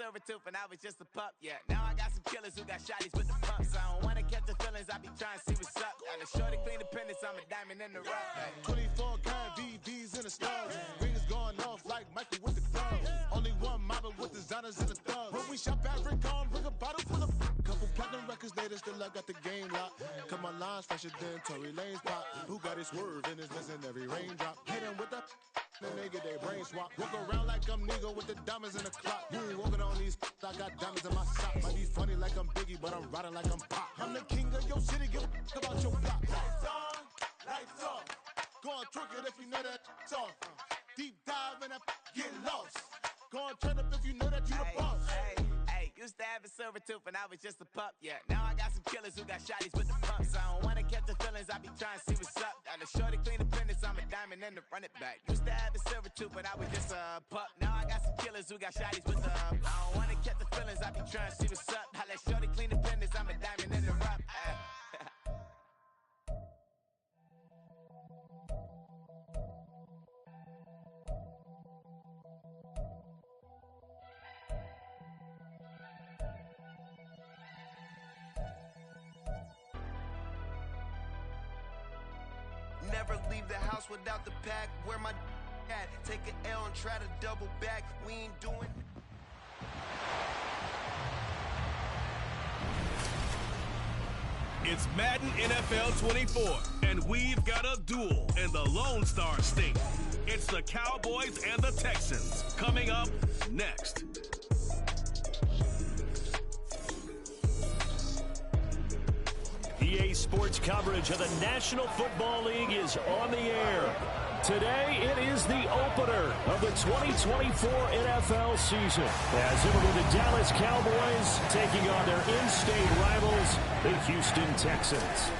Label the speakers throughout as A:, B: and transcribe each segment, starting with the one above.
A: silver tooth and I was just a pup, yeah. Now I got some killers who got shotties with the pumps. I don't wanna catch the feelings, I be trying to see what's up. Got a shorty clean the pendants, I'm a diamond in the rough.
B: 24 karat VVs in the stars. Rings going off like Michael with the gloves. Only one model with designers in the thugs. When we shop at Rick on, bring a bottle full of couple platinum records later, still I got the game locked. Cut my lines fresher than Tory Lane's pop. Who got his swerve and is missing every raindrop. Hit him with the then they get their brain swap. Walk around like I'm Nego with the diamonds in the clock. You ain't walking on these, I got diamonds in my socks. Might be funny like I'm Biggie, but I'm riding like I'm Pop. I'm the king of your city, give a about your block. Lights on, lights off. Go on, twerk it if you know that's off. Deep dive and get lost. Go on, turn up if you know that you the boss.
A: Hey, used to have a silver tooth and I was just a pup, yeah. Now I got some killers who got shotties with the pumps. I don't wanna catch the feelings, I be trying to see what's up. Got a shorty clean the pendants, I'm a diamond and to run it back. Used to have a silver tooth, but I was just a pup. Now I got some killers who got shotties with the I don't wanna catch the feelings, I be trying to see what's up. I let shorty clean the pendants, I'm a diamond in the rough.
C: Never leave the house without the pack. Where my at? Take an L and try to double back. We ain't doing.
D: It's Madden NFL 24, and we've got a duel in the Lone Star State. It's the Cowboys and the Texans coming up next.
E: EA Sports coverage of the National Football League is on the air. Today, it is the opener of the 2024 NFL season, as it will be the Dallas Cowboys taking on their in-state rivals, the Houston Texans.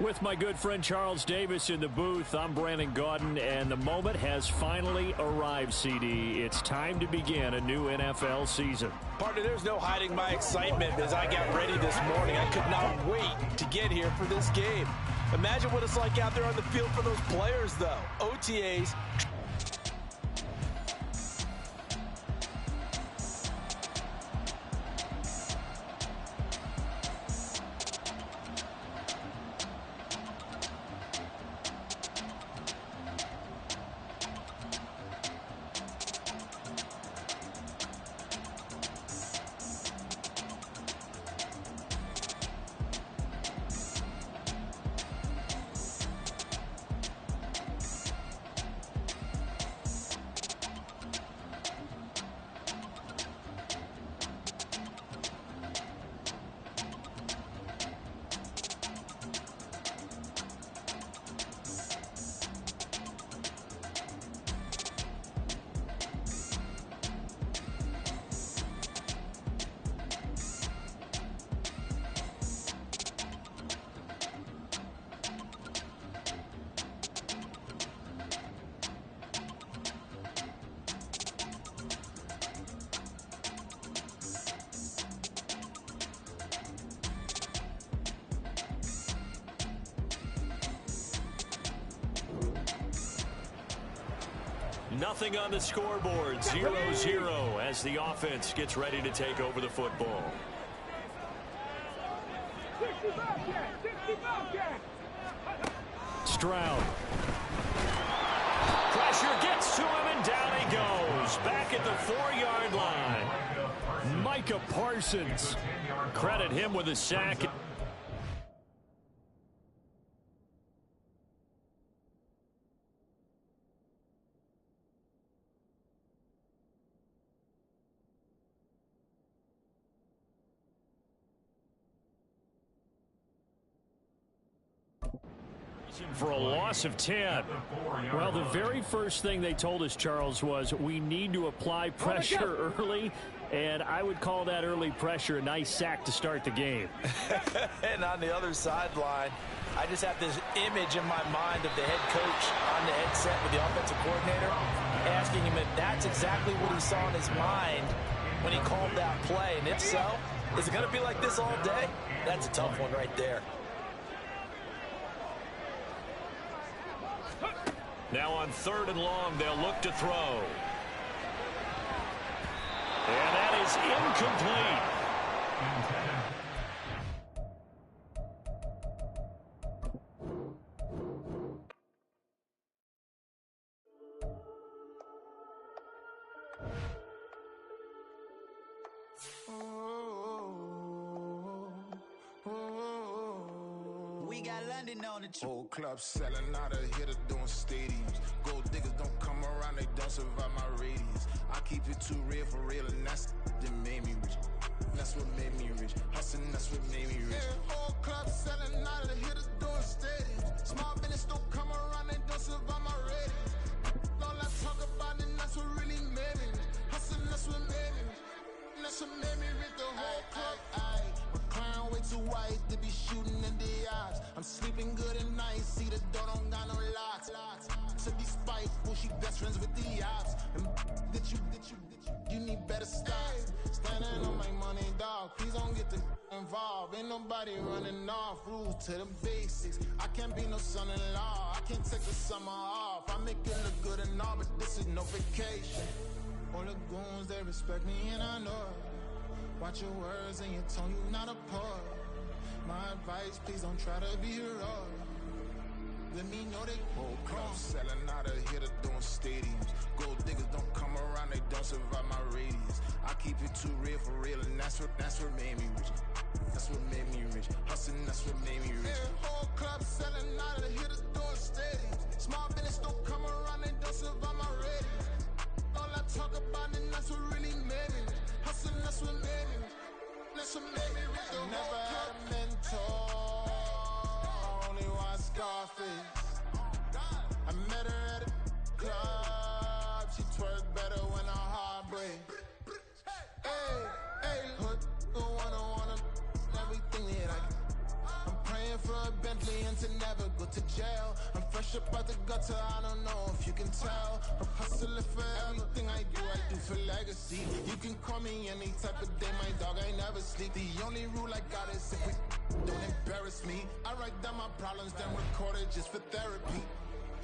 E: With my good friend Charles Davis in the booth, I'm Brandon Gaudin, and the moment has finally arrived, CD. It's time to begin a new NFL season.
F: Partner, there's no hiding my excitement as I got ready this morning. I could not wait to get here for this game. Imagine what it's like out there on the field for those players, though. OTAs.
E: Nothing on the scoreboard, 0-0 as the offense gets ready to take over the football. Stroud. Pressure gets to him and down he goes. Back at the 4-yard line. Micah Parsons. Credit him with a sack. For a loss of 10. Well, the very first thing they told us, Charles, was we need to apply pressure early, and I would call that early pressure a nice sack to start the game.
F: And on the other sideline, I just have this image in my mind of the head coach on the headset with the offensive coordinator asking him if that's exactly what he saw in his mind when he called that play. And if so, is it going to be like this all day? That's a tough one right there.
E: Now on 3rd and long, they'll look to throw. And that is incomplete.
A: We got London on the trip.
B: Whole club selling out of here to doing stadiums. Gold diggers don't come around, they don't survive my radius. I keep it too real for real, and that's that made me rich. That's what made me rich. Hustling, that's what made me rich. Yeah, whole club selling out of here to doing stadiums. Small business don't come around, they don't survive my radius. All I talk about it, that's what really made me rich. Hustling, that's what made me rich. That's what made me rich. The whole club. My clown way too white to be shooting in the eyes. I'm sleeping good at night, see the door don't got no locks. To be spiteful, she best friends with the ops. And that you need better stocks. Standing on my money, dog. Please don't get involved. Ain't nobody running off. Rules to the basics. I can't be no son-in-law. I can't take the summer off. I make it look good and all, but this is no vacation. All the goons, they respect me and I know it. Watch your words and your tone, you not a poet. My advice, please don't try to be heroic. Let me know they whole club selling out of here to doing stadiums. Gold diggers don't come around, they don't survive my radius. I keep it too real for real, and that's what made me rich. That's what made me rich. Hustling, that's what made me rich. Yeah, whole club selling out of here to doing stadiums. Small business don't come around, they don't survive my radius. All I talk about it, that's what really made me rich. Hustling, that's what made me rich. That's what made me rich. I never had a mentor. Only one Scarface. I met her at a club. She twerk better when her heart breaks. Hey, hood, wanna everything that I can. I'm praying for a Bentley and to never go to jail. I'm fresh up out the gutter, I don't know if you can tell. I'm hustling for everything I do for legacy. You can call me any type of day, my dog, I never sleep. The only rule I got is if we don't embarrass me. I write down my problems, then record it just for therapy,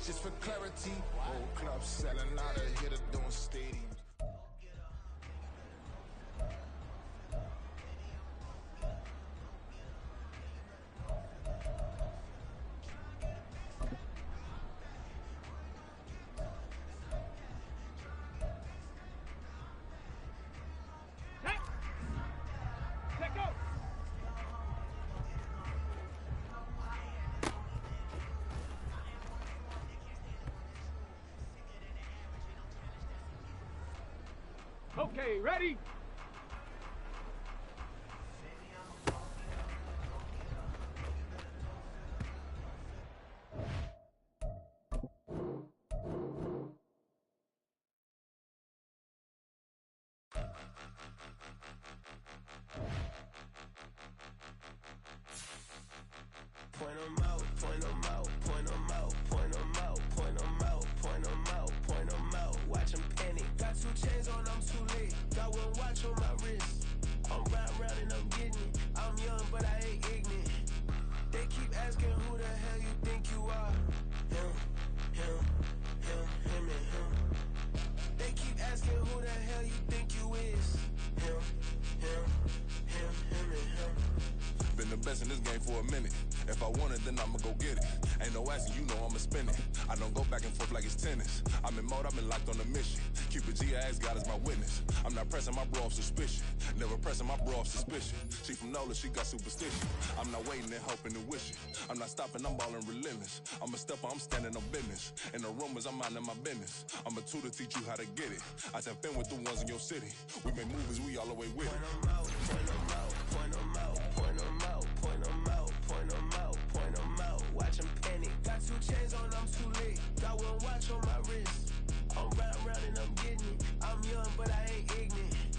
B: just for clarity. Whole club selling out of here to doing stadiums.
G: Okay, ready?
C: Point 'em out, point 'em out, point 'em out, point 'em out, point 'em out, point 'em out, point 'em out. Watch 'em panic. Got 2 chains on, I'm too late. Got 1 watch on my wrist. I'm round and I'm getting it. I'm young, but I ain't ignorant. They keep asking who the hell you think you are. Him, and him. They keep asking who the hell you think you is. Him, and him.
B: Been the best in this game for a minute. If I want it, then I'ma go get it. Ain't no asking, you know I'ma spin it. I don't go back and forth like it's tennis. I'm in mode, I've been locked on a mission. Cupid G, I ask God as my witness. I'm not pressing my bro off suspicion. Never pressing my bro off suspicion. She from NOLA, she got superstition. I'm not waiting and hoping and wishing. I'm not stopping, I'm balling relentless. I'm a stepper, I'm standing on business. In the rumors, I'm minding my business. I'm a tutor, teach you how to get it. I tap in with the ones in your city. We make movies, we all the way with it.
C: Point 'em out, point 'em out, point 'em out, point 'em out, point 'em out, point 'em out, point 'em out. Watch 'em panic. Got 2 chains on, I'm too late. Got 1 watch on my wrist. I'm round and I'm getting it. I'm young, but I ain't ignorant.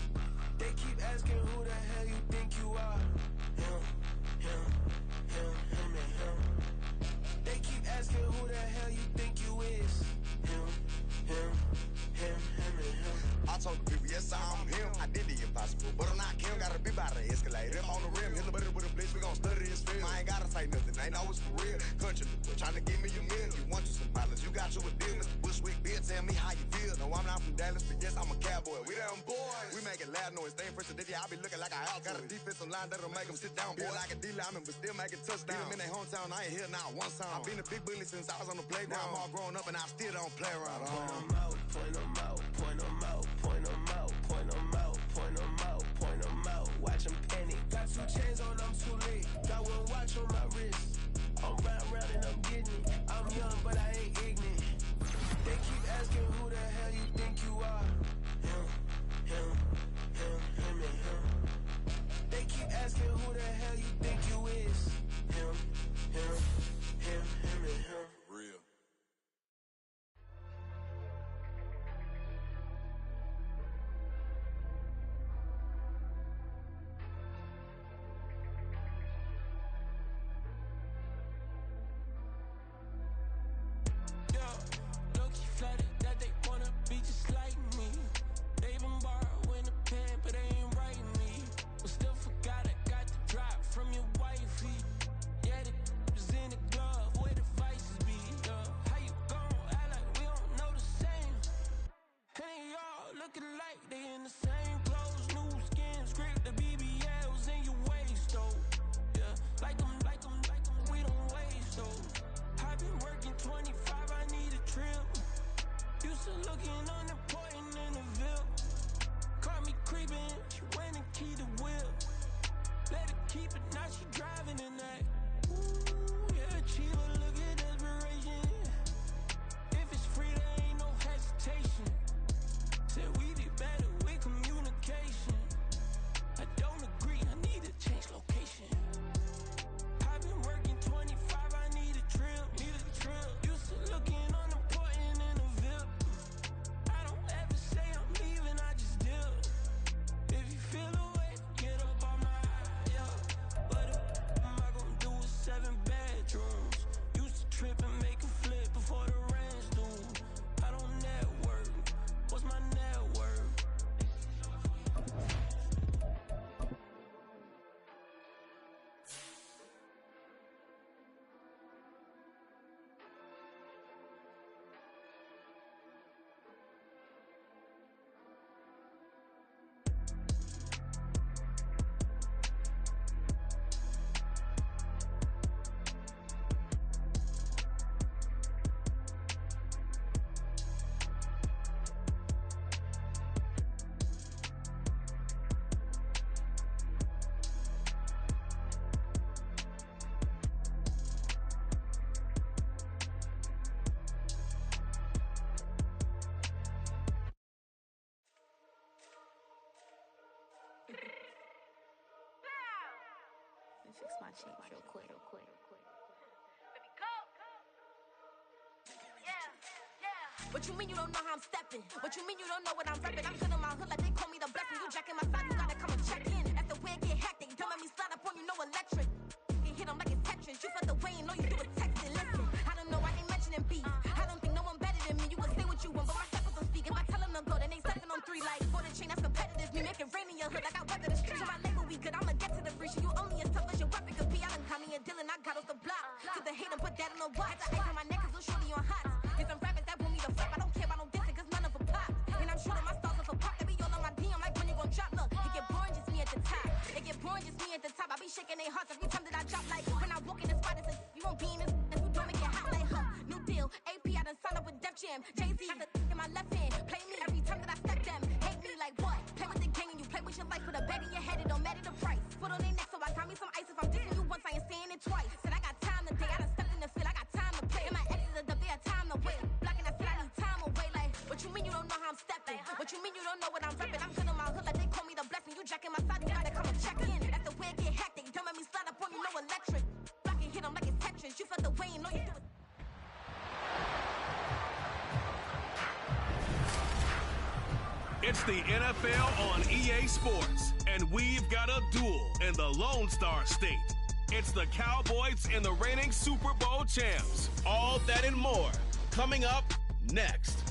C: They keep asking who the hell you think you are. Him, and him. They keep asking who the hell you think you is. Him, and him.
H: I told the people, yes, I'm him. I did the impossible, but I'm not Kim. Gotta be by the escalator. I'm on the rim, hit the butter with a blitz. We gon' study this film. I ain't gotta say take nothing, ain't always for real. Country, trying to give me a meal. You want you some mileage, you got you a deal. Mr. Bushwick, bitch, tell me how you feel. No, I'm not from Dallas, but yes, I'm a cowboy. We them boys. We making loud noise, staying fresh today. I be looking like a house. Got a defensive line that'll make them sit down. Feel like a D-lineman, but still make it touchdown. Beat them in their hometown, I ain't here not one time. I've been a big bully since I was on the playground. Now I'm all grown up and I still don't play around.
C: Point them out, point them out, point them out, point them out, point them out, point them out, point them out. Watch them panic. Got 2 chains on, I'm too late. Got 1 watch on my wrist. I'm round and I'm getting it. I'm young, but I ain't ignorant. They keep asking who the hell you think you are. Him, and him. They keep asking who the hell you think you is. Him, and him.
H: Real.
C: Flattered that they wanna be just like me. They been borrowing a pen, but they ain't writing me. But still forgot I got the drop from your wifey. Yeah, the was in the glove, where the vices be. How you gon' act like we don't know the same? Hey, y'all looking like they in the same clothes, new skin, script, the BBLs in your waist, though. Yeah, like them, we don't waste, though. I've been working 25, I need a trip. Used to looking unimportant in the Ville. Caught me creeping, she went and keyed the wheel. Let her keep it, now she driving in that. Ooh, yeah, Chiva, look at desperation. If it's free, there ain't no hesitation. Said we be better with communication. I don't agree, I need to change location. I've been working 25, I need a trip. Used to looking unimportant in the Ville. I don't ever say I'm leaving, I just deal. If you feel away, get up on my yeah. What am I gonna do with 7 bedrooms? Used to trip and make a flip before the rent's due. I don't network. What's my net worth?
I: Fix my cheek real quick. Baby, go. Yeah. What you mean you don't know how I'm stepping? What you mean you don't know what I'm repping? I'm good in my hood like they call me the blessing. You jacking my side, you gotta come and check in. That's the way it get hectic. Don't let me slide up on you, no electric. You hit them like it's Tetris. You felt the way and know you do it texting. Listen, I don't know why they mentioning beef. I don't think no one better than me. You can say what you want, but my steppers don't speak. If I tell them to go, then they stepping on 3 like for the chain that's competitive. Me make it rain in your hood like I weather the street. So my label we good, I'ma get to the free. You only as tough as your weapon could be. I done caught me a Dylan, I got off the block. Cause they hate and put that on the watch. The ice on my neck is little shorty on hot. Get some rappers that want me to flip. I don't care about no dissing cause none of them pop. And I'm shooting my stars off a pop. They be all on my DM like when you gon' drop. Look, it get boring just me at the top. It get boring just me at the top. I be shaking their hearts every time that I drop. Like when I walk in the spot, it's you won't be in this. If you don't make it hot like new deal. AP, I done signed up with Def Jam. Jay-Z, got the in my left hand. Play me every time that I step them. Hate me like what? Play with the gang and you play with your life. Put a bag in your head, it don't matter the price. Put on their neck, so I got me some ice. If I'm dissing you once, I ain't saying it twice. Said I got time today, I done stepped in the field, I got time to play. And my exes are up there, time to wait. Blocking, I said I need time away. Like, what you mean you don't know how I'm stepping? What you mean you don't know what I'm repping? I'm good in my hood like they call me the blessing. You jacking my side, you gotta come and check in. That's the way it get hectic. Don't let me slide up on you, no electric. Blocking, hit them like it's Tetris. You felt the way and know you do it.
D: It's the NFL on EA Sports, and we've got a duel in the Lone Star State. It's the Cowboys and the reigning Super Bowl champs. All that and more coming up next.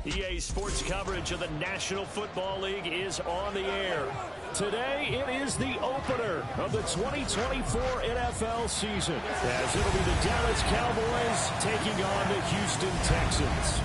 E: EA Sports coverage of the National Football League is on the air. Today, it is the opener of the 2024 NFL season, as it'll be the Dallas Cowboys taking on the Houston Texans.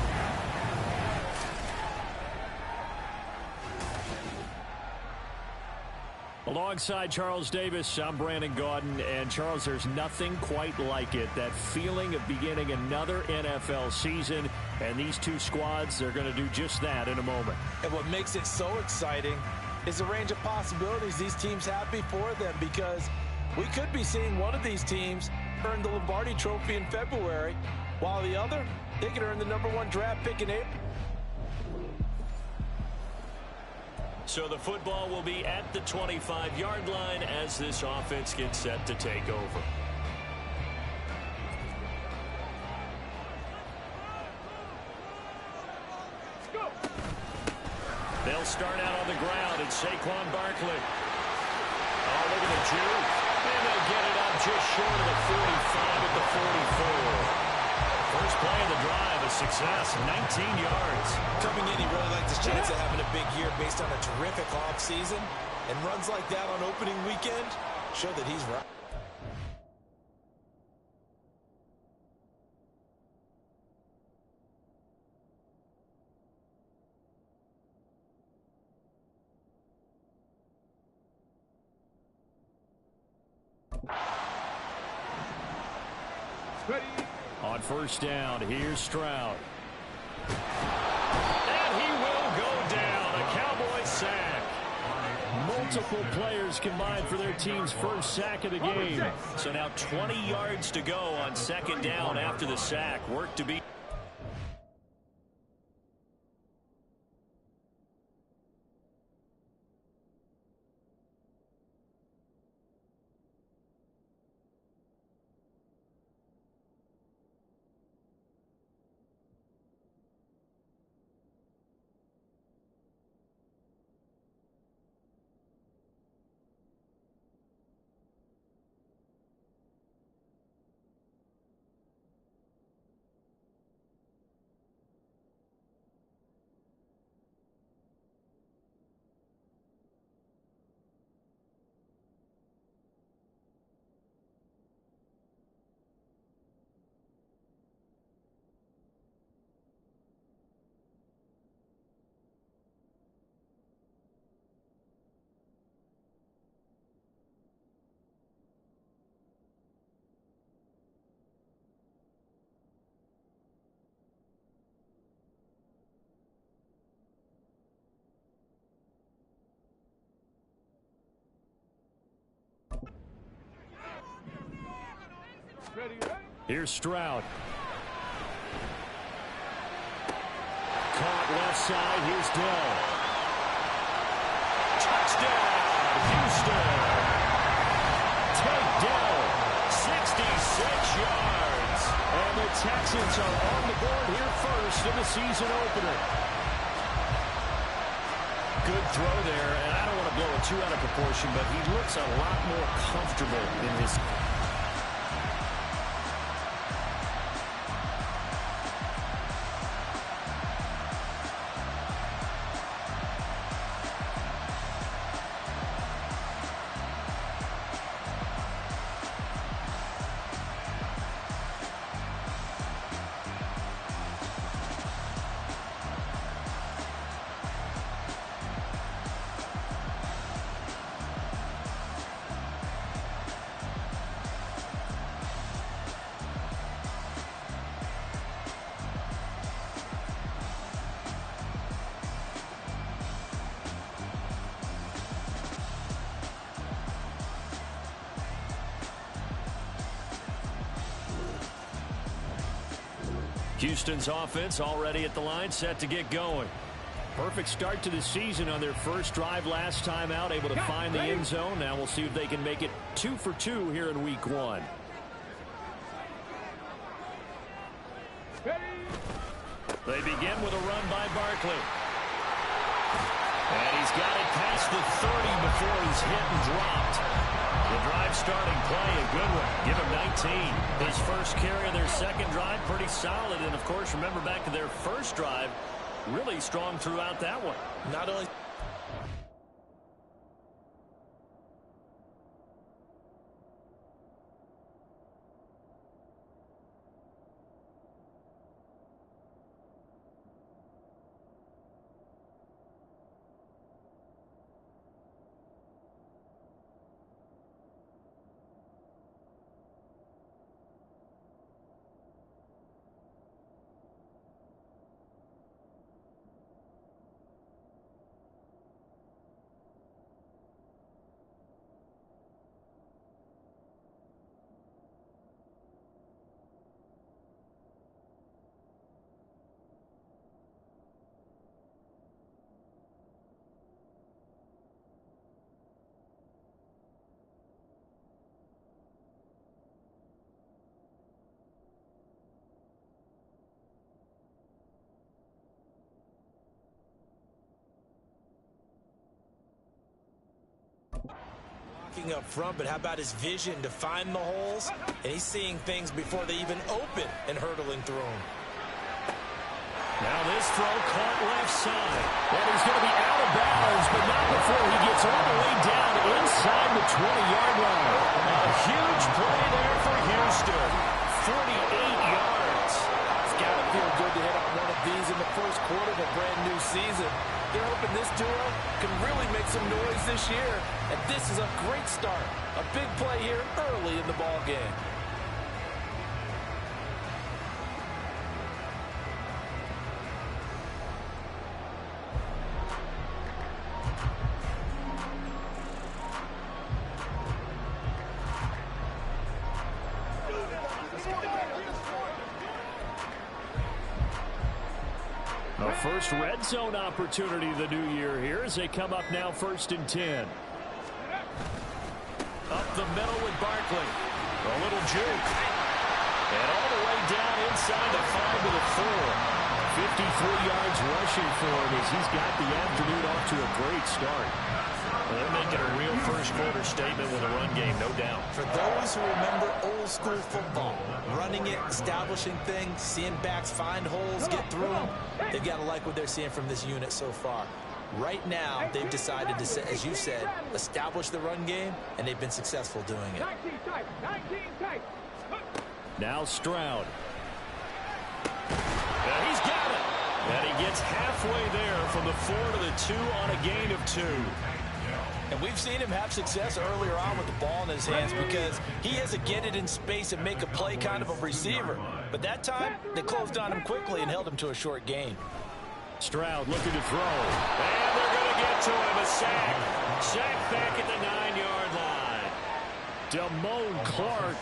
E: Alongside Charles Davis, I'm Brandon Gaudin. And Charles, there's nothing quite like it. That feeling of beginning another NFL season. And these two squads, they're going to do just that in a moment.
F: And what makes it so exciting is the range of possibilities these teams have before them, because we could be seeing one of these teams earn the Lombardi Trophy in February, while the other, they could earn the #1 draft pick in April.
E: So the football will be at the 25-yard line as this offense gets set to take over. They'll start out on the ground. It's Saquon Barkley. Oh, look at the juke. And they'll get it up just short of the 45 at the 44. First play of the drive, a success, 19 yards.
F: Coming in, he really liked his chance of having a big year based on a terrific offseason. And runs like that on opening weekend show that he's right.
G: Ready.
E: On first down, here's Stroud. And he will go down. A Cowboy sack. Multiple players combined for their team's first sack of the game. So now 20 yards to go on second down after the sack. Work to be.
G: Ready.
E: Here's Stroud. Caught left side. Here's Dell. Touchdown, Houston. Take Dell. 66 yards. And the Texans are on the board here first in the season opener. Good throw there, and I don't want to blow it too out of proportion, but he looks a lot more comfortable in his... Houston's offense already at the line, set to get going. Perfect start to the season on their first drive last time out, able to find the end zone. Now we'll see if they can make it 2 for 2 here in week 1. They begin with a run by Barkley. And he's got it past the 30 before he's hit and dropped. The drive starting play, a good one. Give him 19. His first carry of their second drive, pretty solid. And, of course, remember back to their first drive, really strong throughout that one.
F: Not only... blocking up front, but how about his vision to find the holes? And he's seeing things before they even open and hurtling through them.
E: Now this throw caught left side. And he's going to be out of bounds, but not before he gets all the way down inside the 20-yard line. A huge play there for Houston. 48 yards.
F: It's got to feel good to hit on one of these in the first quarter of a brand-new season. They're hoping this duo can really make some noise this year. And this is a great start. A big play here early in the ball game.
E: A first red zone opportunity of the new year here as they come up now 1st and 10. Up the middle with Barkley. A little juke. And all the way down inside the 5 to the 4. 53 yards rushing for him as he's got the afternoon off to a great start. Well, they're making a real first quarter statement with a run game, no doubt.
F: For those who remember old school football, running it, establishing things, seeing backs find holes, get through them, they've got to like what they're seeing from this unit so far. Right now, they've decided to, as you said, establish the run game, and they've been successful doing it.
E: Now Stroud. And he's got it. And he gets halfway there from the 4 to the 2 on a gain of 2.
F: And we've seen him have success earlier on with the ball in his hands because he has a get it in space and make a play kind of a receiver. But that time, they closed on him quickly and held him to a short gain.
E: Stroud looking to throw. And they're going to get to him. A sack. Sack back at the 9-yard line. Damone Clark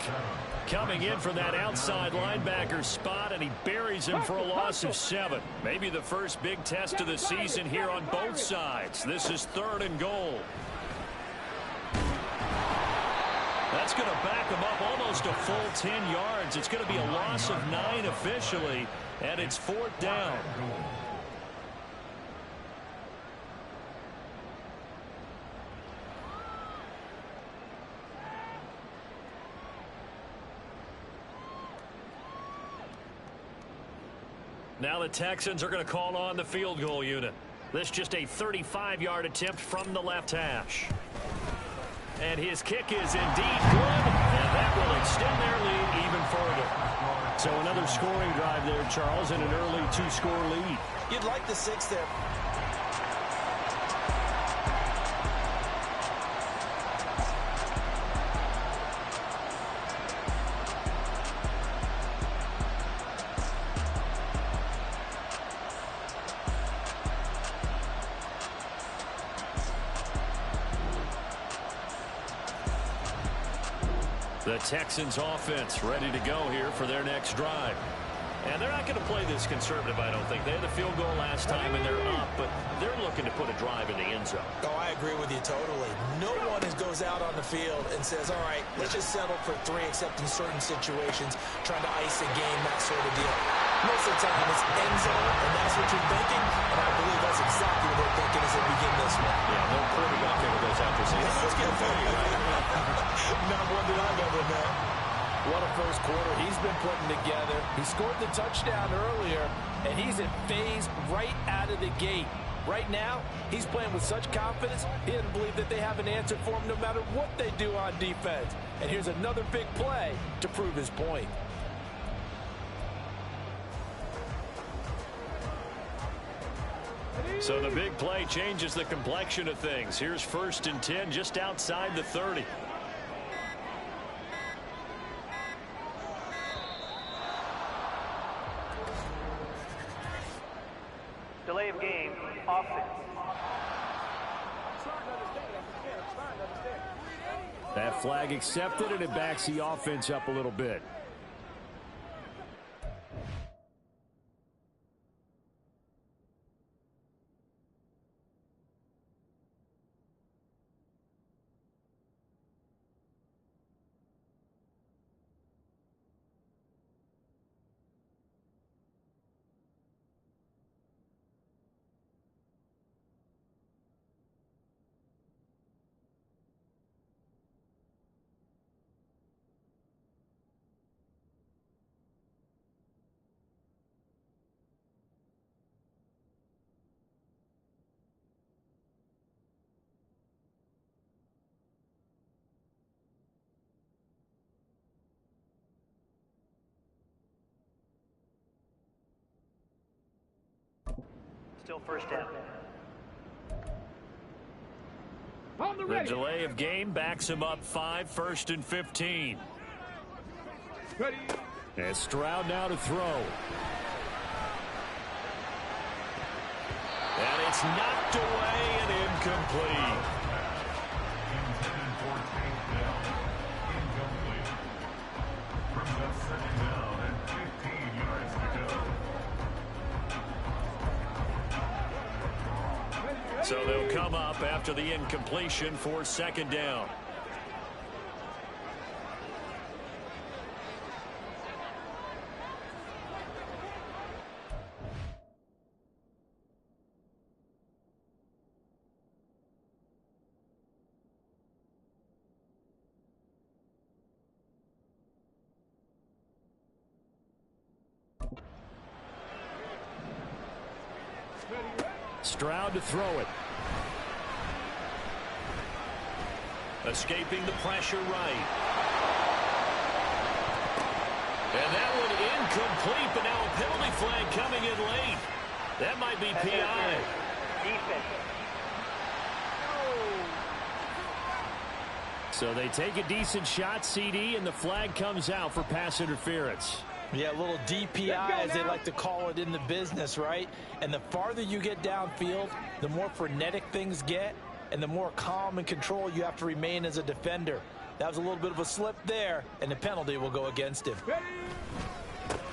E: coming in for that outside linebacker spot, and he buries him for a loss of 7. Maybe the first big test of the season here on both sides. This is 3rd and goal. That's going to back him up almost a full 10 yards. It's going to be a loss of 9 officially, and it's 4th down. Now the Texans are going to call on the field goal unit. This just a 35-yard attempt from the left hash. And his kick is indeed good, and that will extend their lead even further. So another scoring drive there, Charles, and an early 2-score lead.
F: You'd like the 6 there.
E: The Texans offense ready to go here for their next drive. And they're not going to play this conservative, I don't think. They had the field goal last time, and they're up, but they're looking to put a drive in the end zone.
F: Oh, I agree with you totally. No one goes out on the field and says, all right, let's just settle for 3, except in certain situations, trying to ice a game, that sort of deal. Most of the time, it's end zone, and that's what you're thinking, and I believe that's exactly what they're thinking as they begin this one.
E: Yeah, no quarterback ever goes out there saying, let's get 30, right?
F: Not one that I've ever met. What a first quarter he's been putting together. He scored the touchdown earlier, and he's in Faze right out of the gate. Right now, he's playing with such confidence, he doesn't believe that they have an answer for him no matter what they do on defense. And here's another big play to prove his point.
E: So the big play changes the complexion of things. Here's 1st and 10 just outside the 30.
G: Delay of game, offense.
E: That flag accepted, and it backs the offense up a little bit.
G: Still first down.
E: The delay of game backs him up 5, 1st and 15.
J: Ready.
E: And Stroud now to throw. And it's knocked away and incomplete. So they'll come up after the incompletion for 2nd down. Stroud to throw it. Escaping the pressure right. And that one incomplete, but now a penalty flag coming in late. That might be PI.
G: Defense.
E: So they take a decent shot, CD, and the flag comes out for pass interference.
F: Yeah, a little DPI, as they like to call it in the business, right? And the farther you get downfield, the more frenetic things get, and the more calm and control you have to remain as a defender. That was a little bit of a slip there, and the penalty will go against him.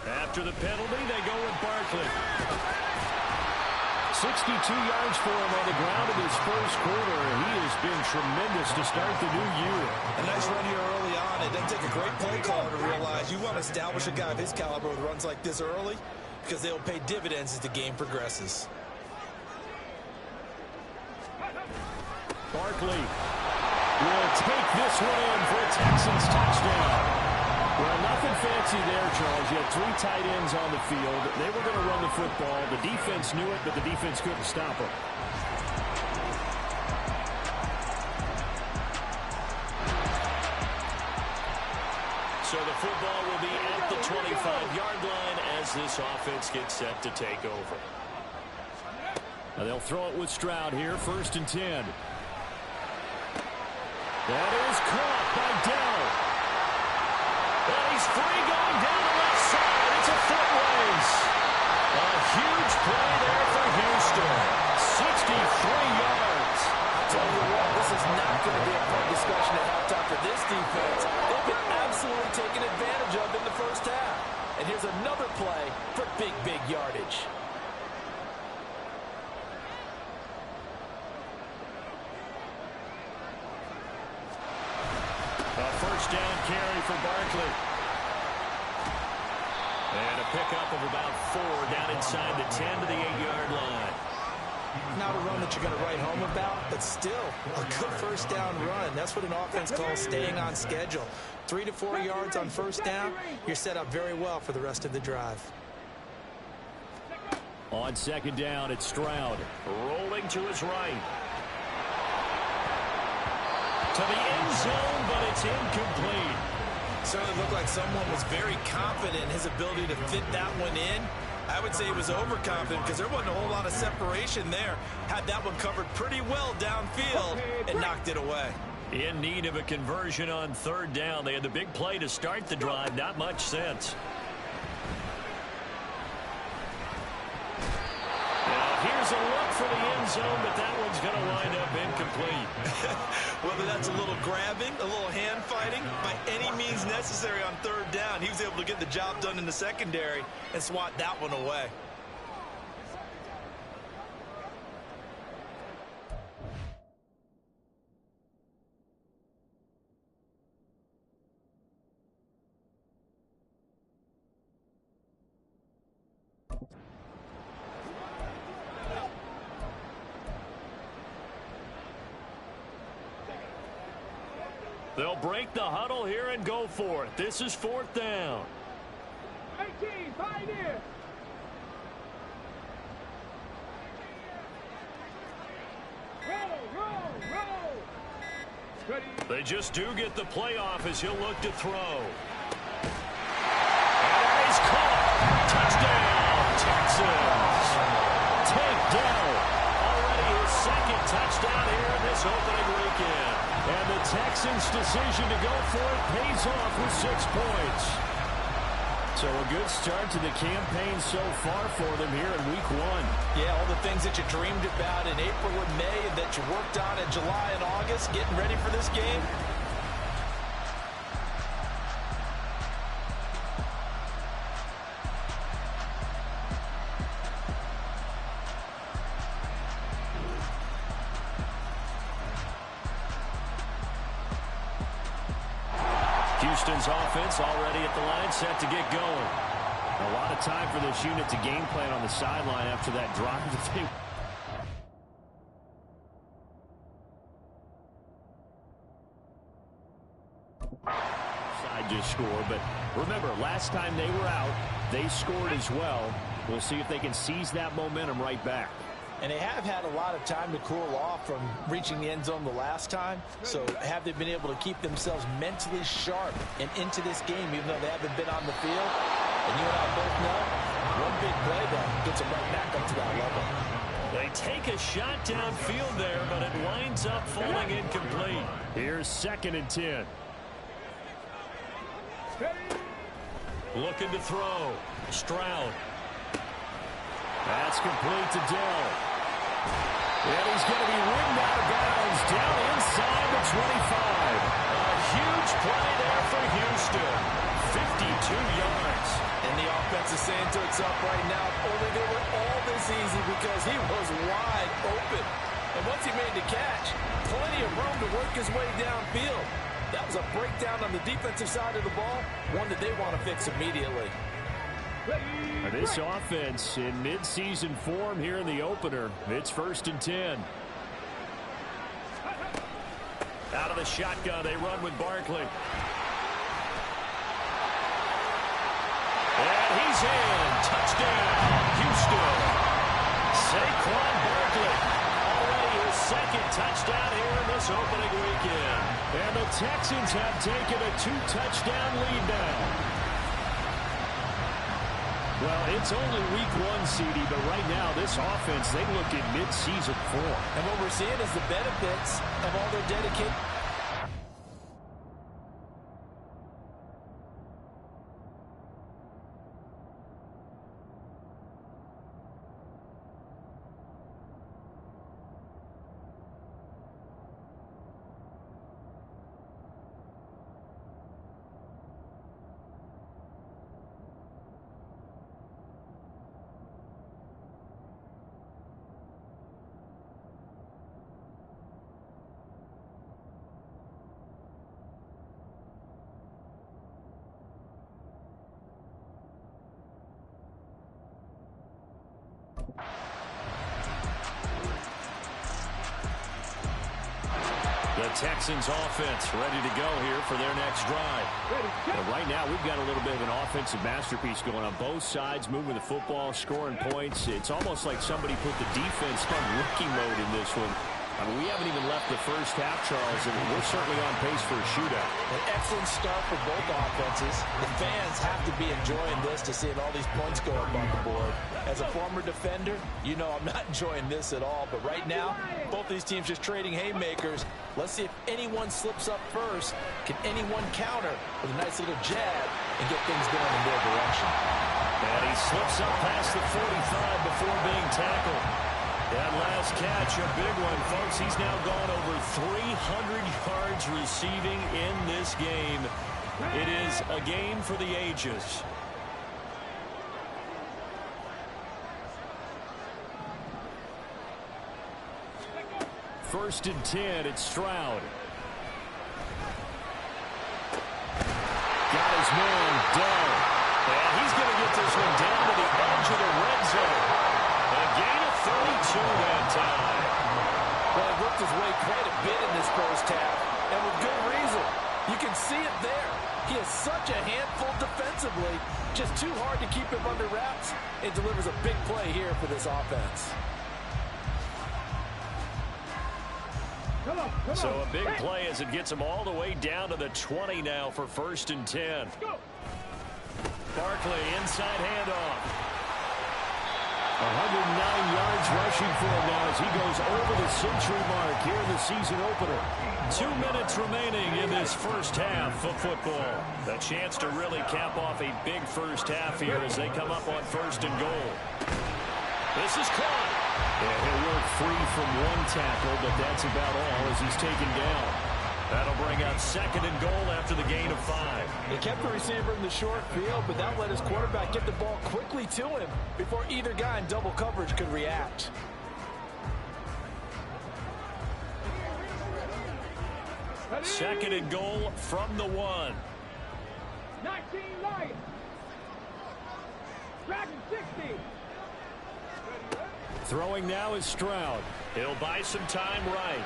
E: After the penalty, they go with Barkley. 62 yards for him on the ground in his first quarter. He has been tremendous to start the new year.
F: A nice run here early on. It doesn't take a great play caller to realize you want to establish a guy of his caliber with runs like this early, because they'll pay dividends as the game progresses.
E: Barkley will take this one in for a Texans touchdown. Well, nothing fancy there, Charles. You had 3 tight ends on the field. They were going to run the football. The defense knew it, but the defense couldn't stop them. So the football will be at the 25-yard line as this offense gets set to take over. Now they'll throw it with Stroud here, 1st and 10. That is caught by Dell. And he's free going down the left side. It's a foot race. A huge play there for Houston. 63 yards.
F: I'll tell you what, this is not going to be a fun discussion at halftime for this defense. They've been absolutely taken advantage of in the first half. And here's another play for big, big yardage.
E: A first down carry for Barkley. And a pickup of about 4 down inside the 10 to the 8-yard line.
F: Not a run that you're going to write home about, but still a good first down run. That's what an offense calls staying on schedule. 3 to 4 yards on first down, you're set up very well for the rest of the drive.
E: On 2nd down, it's Stroud. Rolling to his right. To the end zone, but it's incomplete.
F: Certainly looked like someone was very confident in his ability to fit that one in. I would say he was overconfident because there wasn't a whole lot of separation there. Had that one covered pretty well downfield and knocked it away.
E: In need of a conversion on 3rd down. They had the big play to start the drive. Not much sense. Now here's a look for the end zone, but that one's going to wind up incomplete.
F: Whether that's a little grabbing, a little hand fighting, by any means necessary on 3rd down, he was able to get the job done in the secondary and swat that one away.
E: They'll break the huddle here and go for it. This is 4th down.
J: 18, Pioneer. Roll. Ready.
E: They just do get the playoff as he'll look to throw. And he's caught. Touchdown, Texans. Take down this opening weekend. And the Texans' decision to go for it pays off with 6 points. So a good start to the campaign so far for them here in week 1.
F: Yeah, all the things that you dreamed about in April and May and that you worked on in July and August, getting ready for this game.
E: Houston's offense already at the line, set to get going. A lot of time for this unit to game plan on the sideline after that drive. Side just scored, but remember, last time they were out, they scored as well. We'll see if they can seize that momentum right back.
F: And they have had a lot of time to cool off from reaching the end zone the last time. So have they been able to keep themselves mentally sharp and into this game, even though they haven't been on the field? And you and I both know, one big play that gets them right back up to that level.
E: They take a shot downfield there, but it winds up falling incomplete. Here's 2nd and 10. Looking to throw. Stroud. That's complete to Dell. And he's going to be ridden out of bounds down inside the 25. A huge play there for Houston. 52 yards.
F: And the offense is saying to itself right now, only they were all this easy because he was wide open. And once he made the catch, plenty of room to work his way downfield. That was a breakdown on the defensive side of the ball, one that they want to fix immediately.
E: This offense in midseason form here in the opener. It's 1st and 10. Out of the shotgun, they run with Barkley. And he's in. Touchdown, Houston. Saquon Barkley. Already his 2nd touchdown here in this opening weekend. And the Texans have taken a 2-touchdown lead now. Well, it's only week 1, CD, but right now this offense, they look in mid-season form.
F: And what we're seeing is the benefits of all their dedicated.
E: The Texans offense ready to go here for their next drive. But right now we've got a little bit of an offensive masterpiece going on both sides, moving the football, scoring points. It's almost like somebody put the defense on rookie mode in this one. I mean, we haven't even left the first half, Charles, and we're certainly on pace for a shootout.
F: An excellent start for both offenses. The fans have to be enjoying this to see all these points go up on the board. As a former defender, you know I'm not enjoying this at all. But right now, both these teams just trading haymakers. Let's see if anyone slips up first. Can anyone counter with a nice little jab and get things going in their direction?
E: And he slips up past the 45 before being tackled. That last catch, a big one, folks. He's now gone over 300 yards receiving in this game. It is a game for the ages. First and 10, it's Stroud. Got his man, Dell. And he's going to get this one down to the edge of the red zone. A gain of 32 that time.
F: Well, he worked his way quite a bit in this first half, and with good reason. You can see it there. He is such a handful defensively, just too hard to keep him under wraps. It delivers a big play here for this offense.
E: So a big play as it gets him all the way down to the 20 now for first and 10. Barkley, inside handoff. 109 yards rushing for him now as he goes over the century mark here in the season opener. 2 minutes remaining in this first half of football. A chance to really cap off a big first half here as they come up on 1st and goal. This is caught. And he'll work free from one tackle, but that's about all as he's taken down. That'll bring up 2nd and goal after the gain of 5.
F: He kept the receiver in the short field, but that let his quarterback get the ball quickly to him before either guy in double coverage could react.
E: Second and goal from the 1.
J: 19 Lions. Dragon 60.
E: Throwing now is Stroud. He'll buy some time right.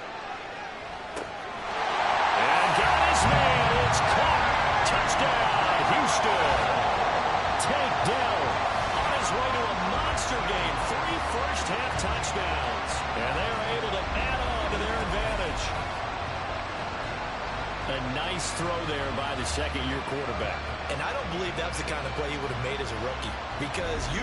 E: And got his man. It's caught. Touchdown, Houston. Takedown. On his way to a monster game. 3 first-half touchdowns. And they're able to add on to their advantage. A nice throw there by the second-year quarterback.
F: And I don't believe that's the kind of play he would have made as a rookie. Because you...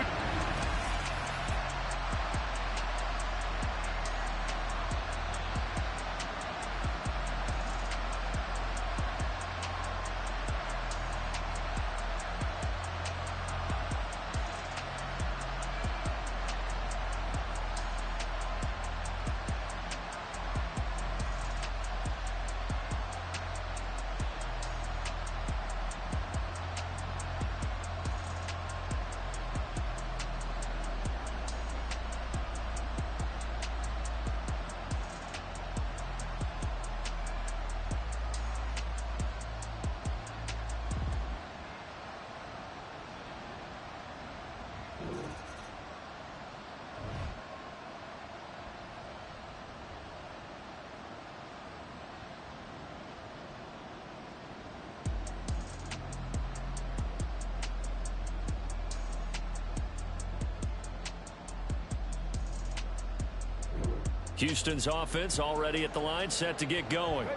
E: Houston's offense already at the line, set to get going.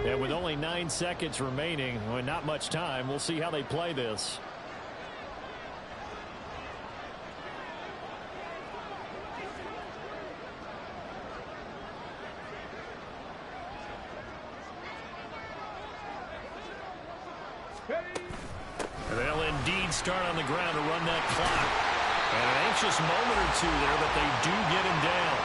E: And with only 9 seconds remaining, well, not much time, we'll see how they play this. They'll indeed start on the ground to run that clock. And an anxious moment or two there, but they do get him down.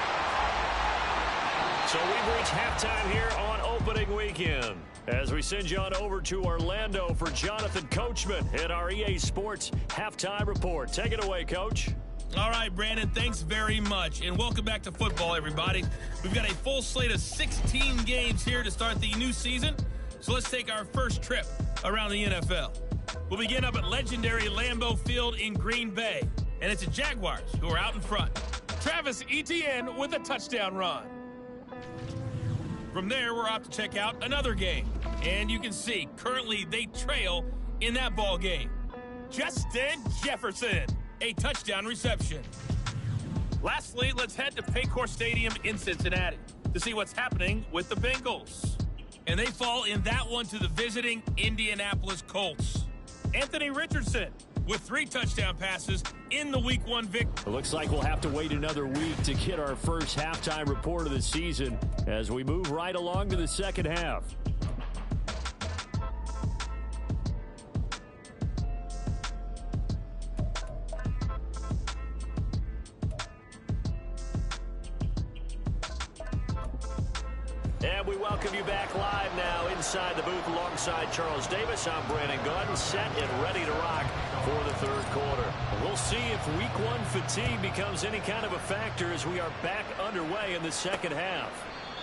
E: So we've reached halftime here on opening weekend as we send you on over to Orlando for Jonathan Coachman at our EA Sports Halftime Report. Take it away, Coach.
K: All right, Brandon, thanks very much. And welcome back to football, everybody. We've got a full slate of 16 games here to start the new season. So let's take our first trip around the NFL. We'll begin up at legendary Lambeau Field in Green Bay. And it's the Jaguars who are out in front. Travis Etienne with a touchdown run. From there, we're off to check out another game. And you can see, currently they trail in that ball game. Justin Jefferson, a touchdown reception. Lastly, let's head to Paycor Stadium in Cincinnati to see what's happening with the Bengals. And they fall in that one to the visiting Indianapolis Colts. Anthony Richardson with 3 touchdown passes in the Week 1 victory.
E: It looks like we'll have to wait another week to get our first halftime report of the season as we move right along to the second half. And we welcome you back live now inside the booth alongside Charles Davis. I'm Brandon Gunn, set and ready to rock for the third quarter. We'll see if Week 1 fatigue becomes any kind of a factor as we are back underway in the second half.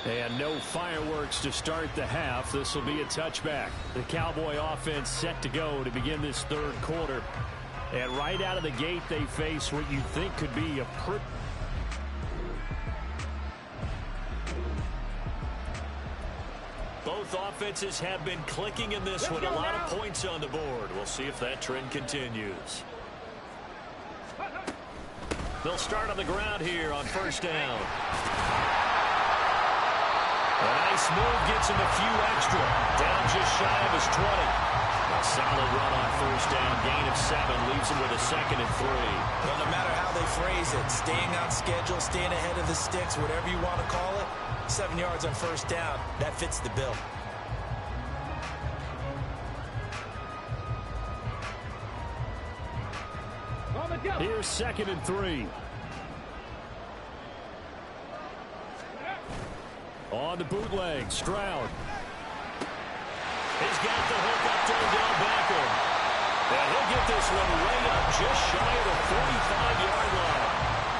E: And no fireworks to start the half. This will be a touchback. The Cowboy offense set to go to begin this third quarter. And right out of the gate, they face what you think could be a pretty... Both offenses have been clicking in this one. A lot of points on the board. We'll see if that trend continues. They'll start on the ground here on first down. A nice move gets him a few extra. Down just shy of his 20. A solid run on first down. Gain of 7 leaves him with a 2nd and 3.
F: Well, no matter how they phrase it, staying on schedule, staying ahead of the sticks, whatever you want to call it, 7 yards on first down, that fits the bill.
E: Here's 2nd and 3. On the bootleg, Stroud. He's got the hook up to Odell Beckham. And he'll get this one way up just shy of the 45-yard line.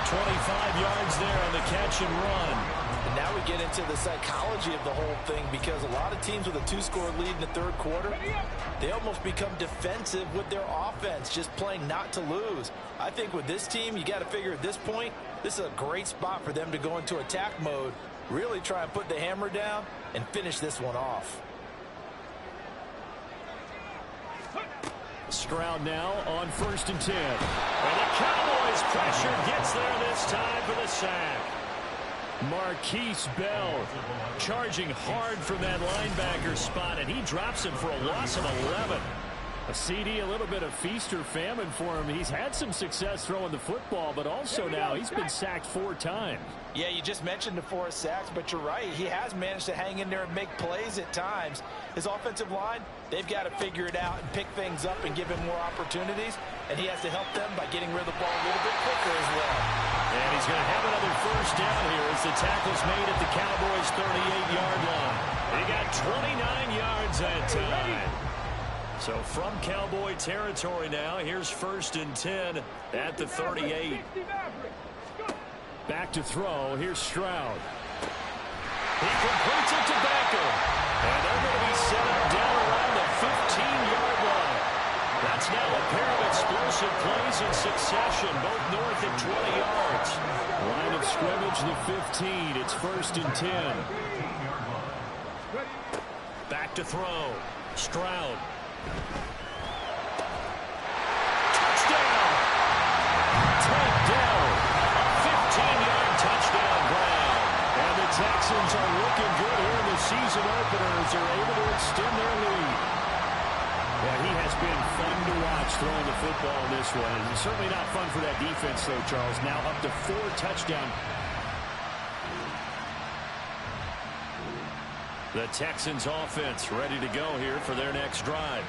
E: 25 yards there on the catch and run.
F: And now we get into the psychology of the whole thing, because a lot of teams with a 2-score lead in the third quarter, they almost become defensive with their offense, just playing not to lose. I think with this team, you got to figure at this point, this is a great spot for them to go into attack mode, really try and put the hammer down and finish this one off.
E: Stroud now on 1st and 10. And the Cowboys pressure gets there this time for the sack. Marquise Bell charging hard from that linebacker spot, and he drops him for a loss of 11. A CD, a little bit of feast or famine for him. He's had some success throwing the football, but also now he's been sacked 4 times.
F: Yeah, you just mentioned the 4 sacks, but you're right. He has managed to hang in there and make plays at times. His offensive line, they've got to figure it out and pick things up and give him more opportunities, and he has to help them by getting rid of the ball a little bit quicker as well.
E: And he's going to have another first down here as the tackle's made at the Cowboys' 38-yard line. He got 29 yards that time. So from Cowboy territory now, here's 1st and 10 at the 38. Back to throw. Here's Stroud. He completes it to Beckham. And they're going to be set up down around the 15-yard line. That's now a pair of explosive plays in succession, both north of 20 yards. Line of scrimmage, the 15. It's 1st and 10. Back to throw. Stroud. Touchdown! Taken down. A 15-yard touchdown ground. And the Texans are looking good here in the season opener as they're able to extend their lead. Yeah, he has been fun to watch throwing the football in this one. And certainly not fun for that defense, though, Charles. Now up to 4 touchdowns. The Texans offense ready to go here for their next drive.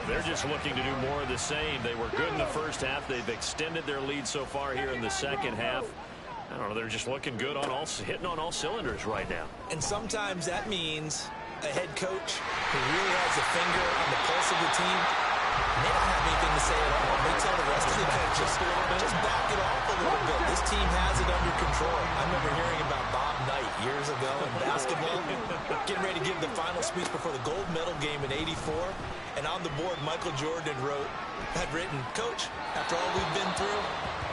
E: They're just looking to do more of the same. They were good in the first half. They've extended their lead so far here in the second half. I don't know, they're just looking good on hitting on all cylinders right now.
F: And sometimes that means a head coach who really has a finger on the pulse of the team. They don't have anything to say at all. They tell the rest of the coaches, just back it off a little bit. This team has it under control. I remember hearing about Bob Knight years ago in basketball, getting ready to give the final speech before the gold medal game in '84. And on the board, Michael Jordan had written, "Coach, after all we've been through,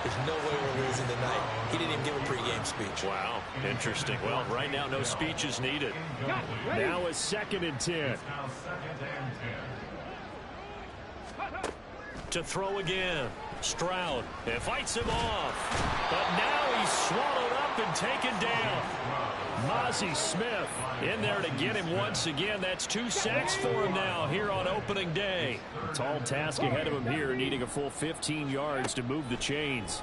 F: there's no way we're losing tonight." He didn't even give a pregame speech.
E: Wow, interesting. Well, right now, no speech is needed. Now it's 2nd and 10. To throw again. Stroud. And fights him off. But now he's swallowed up and taken down. Mozzie Smith in there to get him once again. That's 2 sacks for him now here on opening day. Tall task ahead of him here, needing a full 15 yards to move the chains.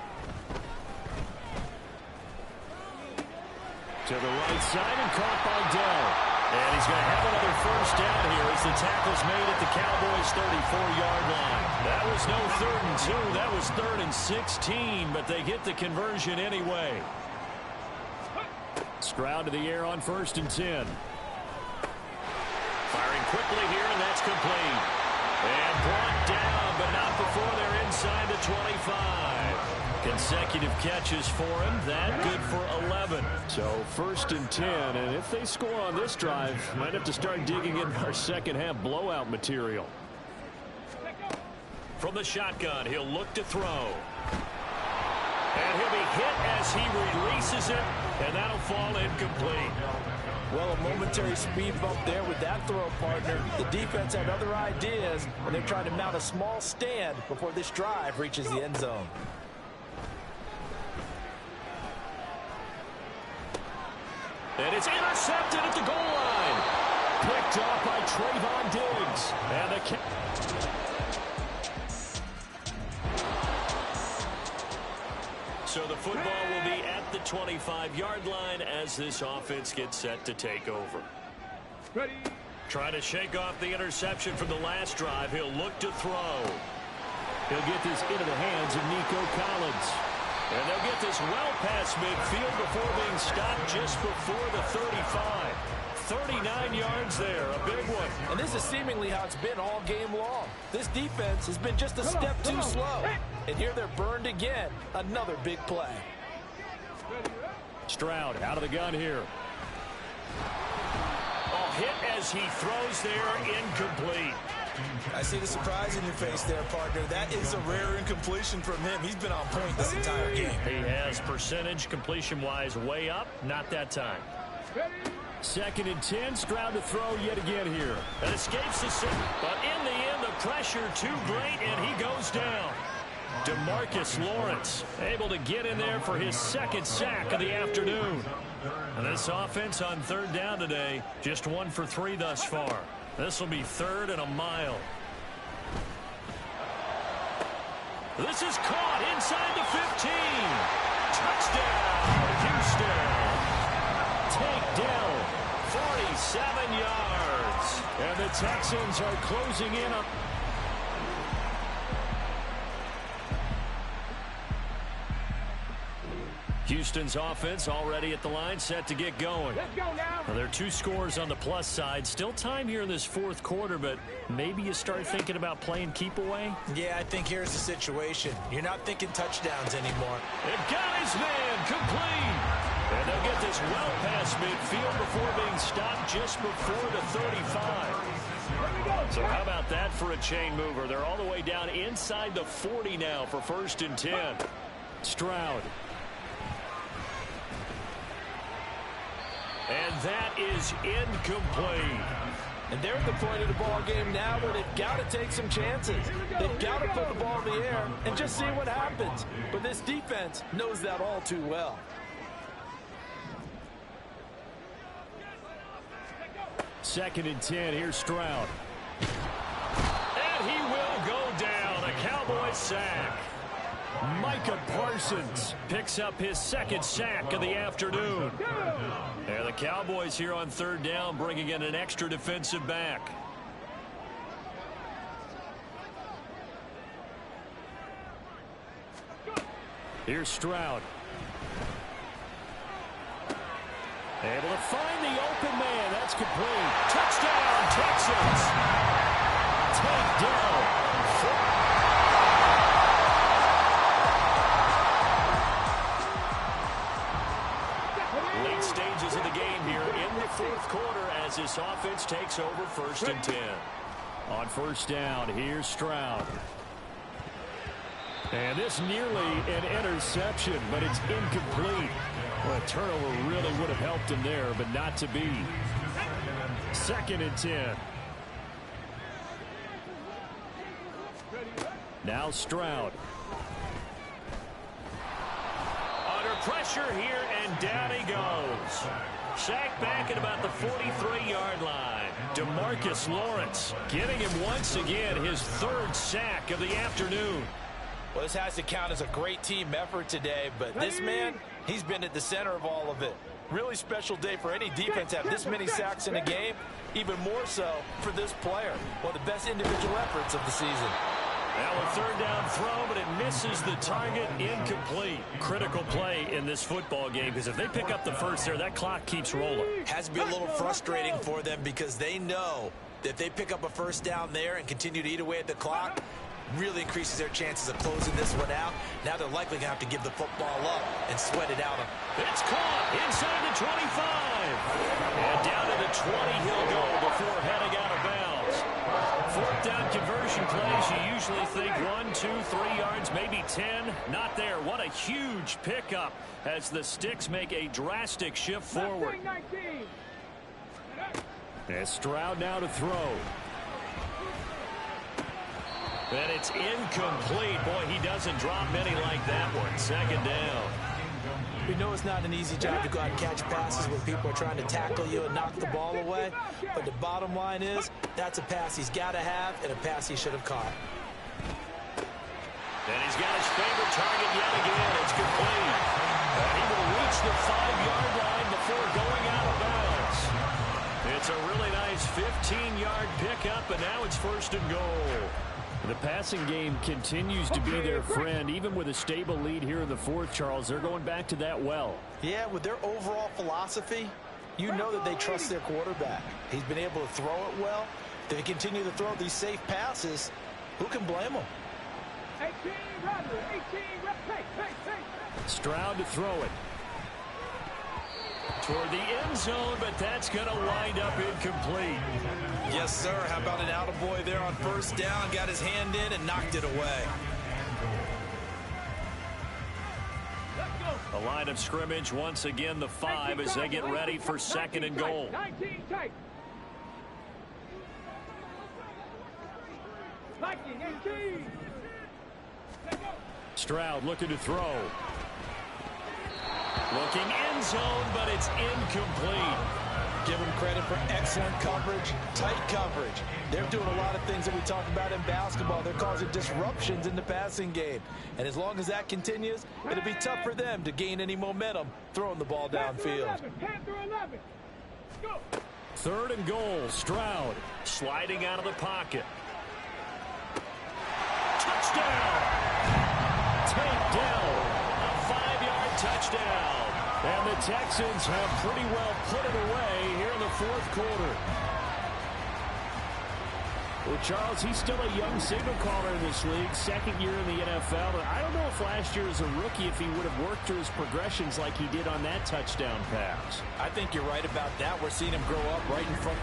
E: To the right side and caught by Dell. And he's going to have another first down here as the tackle's made at the Cowboys' 34-yard line. That was no 3rd and 2. That was 3rd and 16, but they get the conversion anyway. Stroud to the air on 1st and 10. Firing quickly here, and that's complete. And brought down, but not before they're inside the 25. Consecutive catches for him. That good for 11. So 1st and 10. And if they score on this drive, might have to start digging in our second half blowout material. From the shotgun, he'll look to throw. And he'll be hit as he releases it. And that'll fall incomplete.
F: Well, a momentary speed bump there with that throw partner. The defense had other ideas, and they're trying to mount a small stand before this drive reaches the end zone.
E: And it's intercepted at the goal line. Picked off by Trayvon Diggs. And the So the football will be at the 25-yard line as this offense gets set to take over.
J: Ready.
E: Trying to shake off the interception from the last drive. He'll look to throw. He'll get this into the hands of Nico Collins. And they'll get this well past midfield before being stopped just before the 35. 39 yards there, a big one.
F: And this is seemingly how it's been all game long. This defense has been just a step too slow. And here they're burned again. Another big play.
E: Stroud out of the gun here. Oh, hit as he throws there, incomplete.
F: I see the surprise in your face there, partner. That is a rare incompletion from him. He's been on point this entire game.
E: He has percentage completion-wise way up, not that time. 2nd and 10, Stroud to throw yet again here. And escapes the center, but in the end, the pressure too great, and he goes down. DeMarcus Lawrence able to get in there for his 2nd sack of the afternoon. And this offense on 3rd down today, just 1 for 3 thus far. This will be 3rd and a mile. This is caught inside the 15. Touchdown, Houston. Takedown, 47 yards. And the Texans are closing in on... Houston's offense already at the line, set to get going.
J: Let's go now.
E: Well, there are 2 scores on the plus side. Still time here in this 4th quarter, but maybe you start thinking about playing keep away.
F: Yeah, I think here's the situation. You're not thinking touchdowns anymore.
E: It got his man complete. And they'll get this well past midfield before being stopped just before the 35. So how about that for a chain mover? They're all the way down inside the 40 now for 1st and 10. Stroud. And that is incomplete.
F: And they're at the point of the ball game now where they've got to take some chances. They've got to put the ball in the air and just see what happens. But this defense knows that all too well.
E: Second and 10, here's Stroud. And he will go down. A Cowboys sack. Micah Parsons picks up his 2nd sack of the afternoon. And the Cowboys here on 3rd down, bringing in an extra defensive back. Here's Stroud. Able to find the open man. That's complete. Touchdown, Texans. Takedown. Late stages of the game here in the 4th quarter as this offense takes over 1st and 10. On 1st down, here's Stroud. And this nearly an interception, but it's incomplete. Well, a turnover really would have helped him there, but not to be. 2nd and 10. Now Stroud. Under pressure here, and down he goes. Sacked back at about the 43-yard line. DeMarcus Lawrence getting him once again his 3rd sack of the afternoon.
F: Well, this has to count as a great team effort today, but this man, he's been at the center of all of it. Really special day for any defense to have this many sacks in a game, even more so for this player. One of the best individual efforts of the season.
E: Now a 3rd down throw, but it misses the target, incomplete. Critical play in this football game, because if they pick up the first there, that clock keeps rolling.
F: Has to be a little frustrating for them because they know that if they pick up a 1st down there and continue to eat away at the clock, really increases their chances of closing this one out. Now they're likely going to have to give the football up and sweat it out.
E: It's caught inside the 25. And down to the 20 he'll go before heading out of bounds. 4th down conversion plays, you usually think 1, 2, 3 yards, maybe 10. Not there. What a huge pickup as the Sticks make a drastic shift forward. And Stroud now to throw. And it's incomplete. Boy, he doesn't drop many like that one. 2nd down.
F: We know it's not an easy job to go out and catch passes when people are trying to tackle you and knock the ball away. But the bottom line is, that's a pass he's got to have and a pass he should have caught.
E: And he's got his favorite target yet again. It's complete. And he will reach the 5-yard line before going out of bounds. It's a really nice 15-yard pickup, and now it's 1st and goal. The passing game continues to be their friend. Even with a stable lead here in the 4th, Charles, they're going back to that well.
F: Yeah, with their overall philosophy, you know that they trust their quarterback. He's been able to throw it well. They continue to throw these safe passes. Who can blame them?
J: 18 runner, 18
E: Stroud to throw it. Toward the end zone, but that's going to wind up incomplete.
F: Yes, sir. How about an attaboy there on 1st down? Got his hand in and knocked it away.
E: A line of scrimmage, once again, the 5 as they get ready for 2nd and goal.
J: 19 tight. 18.
E: Stroud looking to throw. Looking end zone, but it's incomplete.
F: Give them credit for excellent coverage, tight coverage. They're doing a lot of things that we talk about in basketball. They're causing disruptions in the passing game. And as long as that continues, it'll be tough for them to gain any momentum throwing the ball downfield.
J: 10 through 11. Go.
E: 3rd and goal. Stroud sliding out of the pocket. Touchdown! Take down. A 5-yard touchdown. And the Texans have pretty well put it away here in the 4th quarter. Well, Charles, he's still a young signal caller in this league, 2nd year in the NFL. And I don't know if last year as a rookie, if he would have worked through his progressions like he did on that touchdown pass.
F: I think you're right about that. We're seeing him grow up right in front.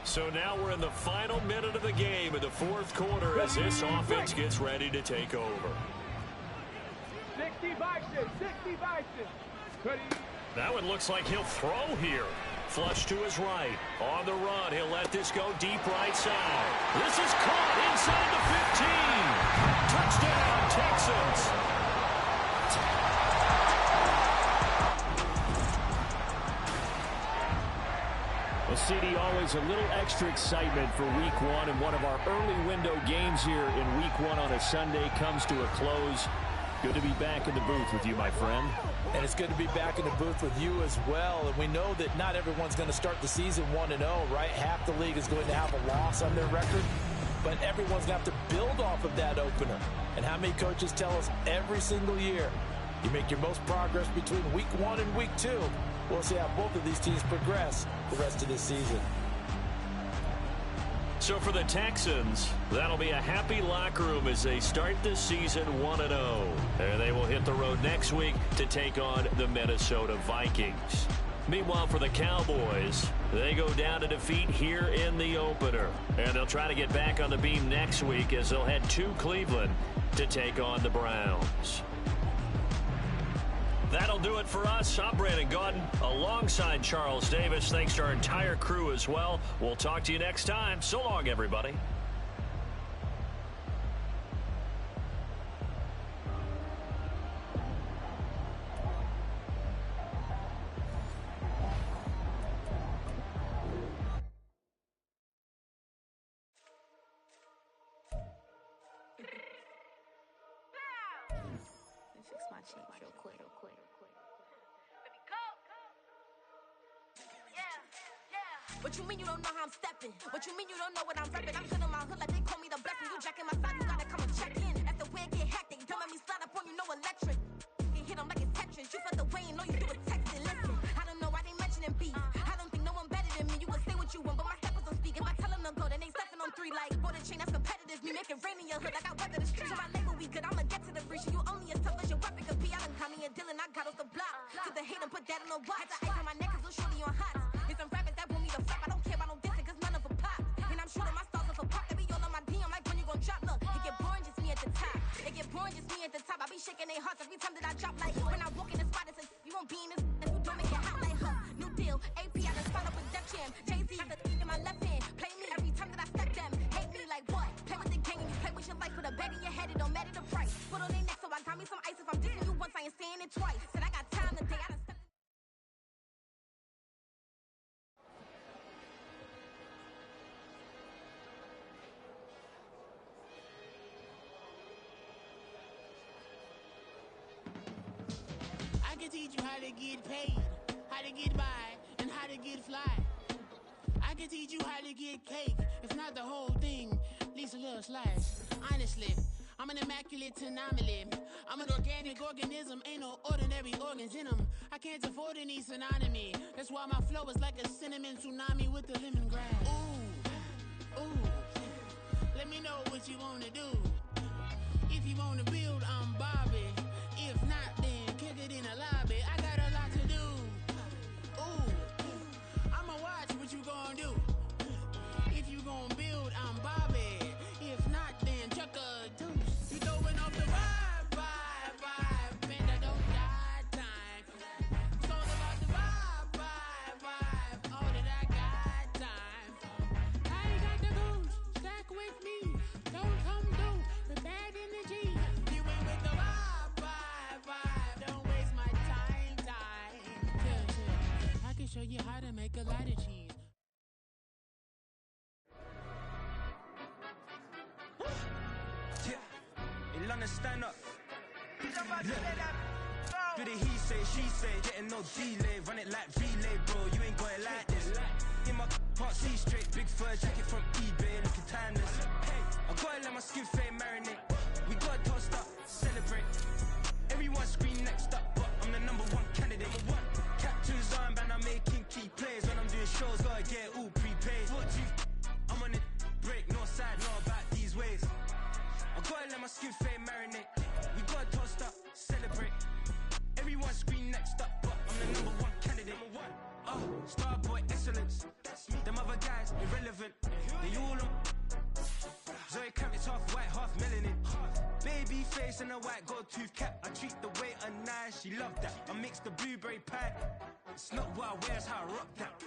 E: So now we're in the final minute of the game in the 4th quarter as this offense gets ready to take over.
J: 60 Bison, 60 Bison.
E: That one looks like he'll throw here. Flush to his right. On the run, he'll let this go deep right side. This is caught inside the 15. Touchdown, Texans. Well, CD, always a little extra excitement for Week 1, and one of our early window games here in Week 1 on a Sunday comes to a close. Good to be back in the booth with you, my friend.
F: And it's good to be back in the booth with you as well. And we know that not everyone's going to start the season 1-0, right? Half the league is going to have a loss on their record. But everyone's going to have to build off of that opener. And how many coaches tell us every single year, you make your most progress between Week 1 and Week 2. We'll see how both of these teams progress the rest of this season.
E: So for the Texans, that'll be a happy locker room as they start the season 1-0. And they will hit the road next week to take on the Minnesota Vikings. Meanwhile, for the Cowboys, they go down to defeat here in the opener. And they'll try to get back on the beam next week as they'll head to Cleveland to take on the Browns. That'll do it for us. I'm Brandon Gaudin alongside Charles Davis. Thanks to our entire crew as well. We'll talk to you next time. So long, everybody.
I: Fix my cheek real quick. What you mean you don't know how I'm stepping? What you mean you don't know what I'm repping? I'm good in my hood like they call me the blessing. You jacking my side, you gotta come and check in. After the way it get hectic, don't make me slide up on you, no electric. Get hit them like it's Tetris. You felt the way and all you do is text it. Listen, I don't know why they mentioning beef. I don't think no one better than me. You can say what you want, but my steppers don't speak. If I tell them to go, then they stepping on 3 like border chain. That's competitive. Me make it rain in your hood like I weather the streets. My label we good. I'ma get to the breach. You only as tough as your weapon could be. I done Connie and Dylan. I got off the block. To the hate and put that on the watch. Had the ice on my neck 'cause little shorty on hot. It's some rappers that want me to flop. I don't care about no dissing 'cause none of them pop. And I'm shooting my stars off a pop. They be all on my DM like when you gon' drop. Look, it get boring just me at the top. It get boring just me at the top. I be shaking their hearts every time that I drop. Like when I walk in the spot, it says you won't be in this. If you don't make it hot like her. New deal. AP, I done spot up with Def Jam. Jay-Z got the in my left hand. Play me every time that I step them. Hate me like what? Play with the gang and you play with your life with a baby. some ice if I'm dissing you once, I ain't saying it twice. Said I got time today, I done stepped.
L: I can teach you how to get paid, how to get by, and how to get fly. I can teach you how to get cake, if not the whole thing, at least a little slice. Honestly, I'm an immaculate anomaly. I'm an organic organism, ain't no ordinary organs in them. I can't afford any synonymy. That's why my flow is like a cinnamon tsunami with the lemongrass. Ooh, ooh, let me know what you wanna do. If you wanna build, I'm Bobby. If not, then kick it in the lobby. I got a lot to do. Ooh, I'ma watch what you gon' do. If you gon' build, I'm Bobby. If not, then chuck a deuce. You throwing off the vibe. Man, I don't got time for that. It's all about the vibe. All that I got time for. I ain't got the goose. Stack with me. Don't come through with bad energy. You ain't with the vibe. Don't waste my time. Yeah. I can show you how to make a lot of cheese.
C: In London, stand up. Do the he say, she say, getting no delay. Run it like relay, bro. You ain't got it like this. In my part C straight, big fur jacket from eBay, looking timeless. I gotta let my skin fade marinate. We gotta toast up, celebrate. Everyone scream next up, but I'm the number one candidate. Captain's armband, I'm making key plays. When I'm doing shows, gotta get all prepaid. I'm on it, break, no side, know about these ways. I gotta let my skin fade marinate. We gotta toast up, celebrate. Everyone scream next up, but I'm the number one candidate. Starboy excellence. Them other guys irrelevant. They all on. Zoe Camp, it's half white, half melanin. Baby face and a white gold tooth cap. I treat the waiter nice, she love that. I mix the blueberry pie. It's not what I wear, it's how I rock that.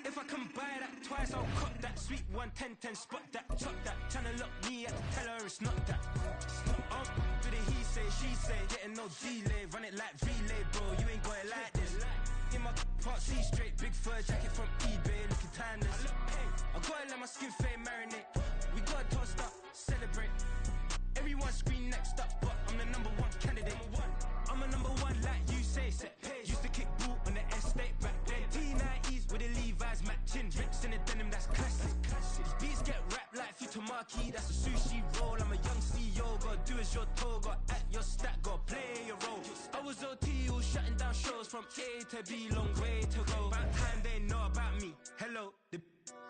C: If I can buy that twice, I'll cop that. Sweet 110, spot that, chop that. Tryna lock me, I can tell her it's not that. Do the he say, she say, getting no delay. Run it like relay, bro, you ain't got it like this. In my part C straight, big fur jacket from eBay, looking timeless. I gotta let my skin fade marinate. We gotta toast up, celebrate. Everyone scream next up, but I'm the number one candidate. I'm a number one like you say, set pace. Used to kick boot on the estate back then. T90s with the Levi's matching. Rips in the denim, that's classic. These beats get wrapped like Futamaki, that's a sushi roll. I'm a young CEO, gotta do as you're told. Gotta act your stat, gotta play your role. I was OT, all shutting down shows from A to B, long way to go. About time they know about me. Hello, the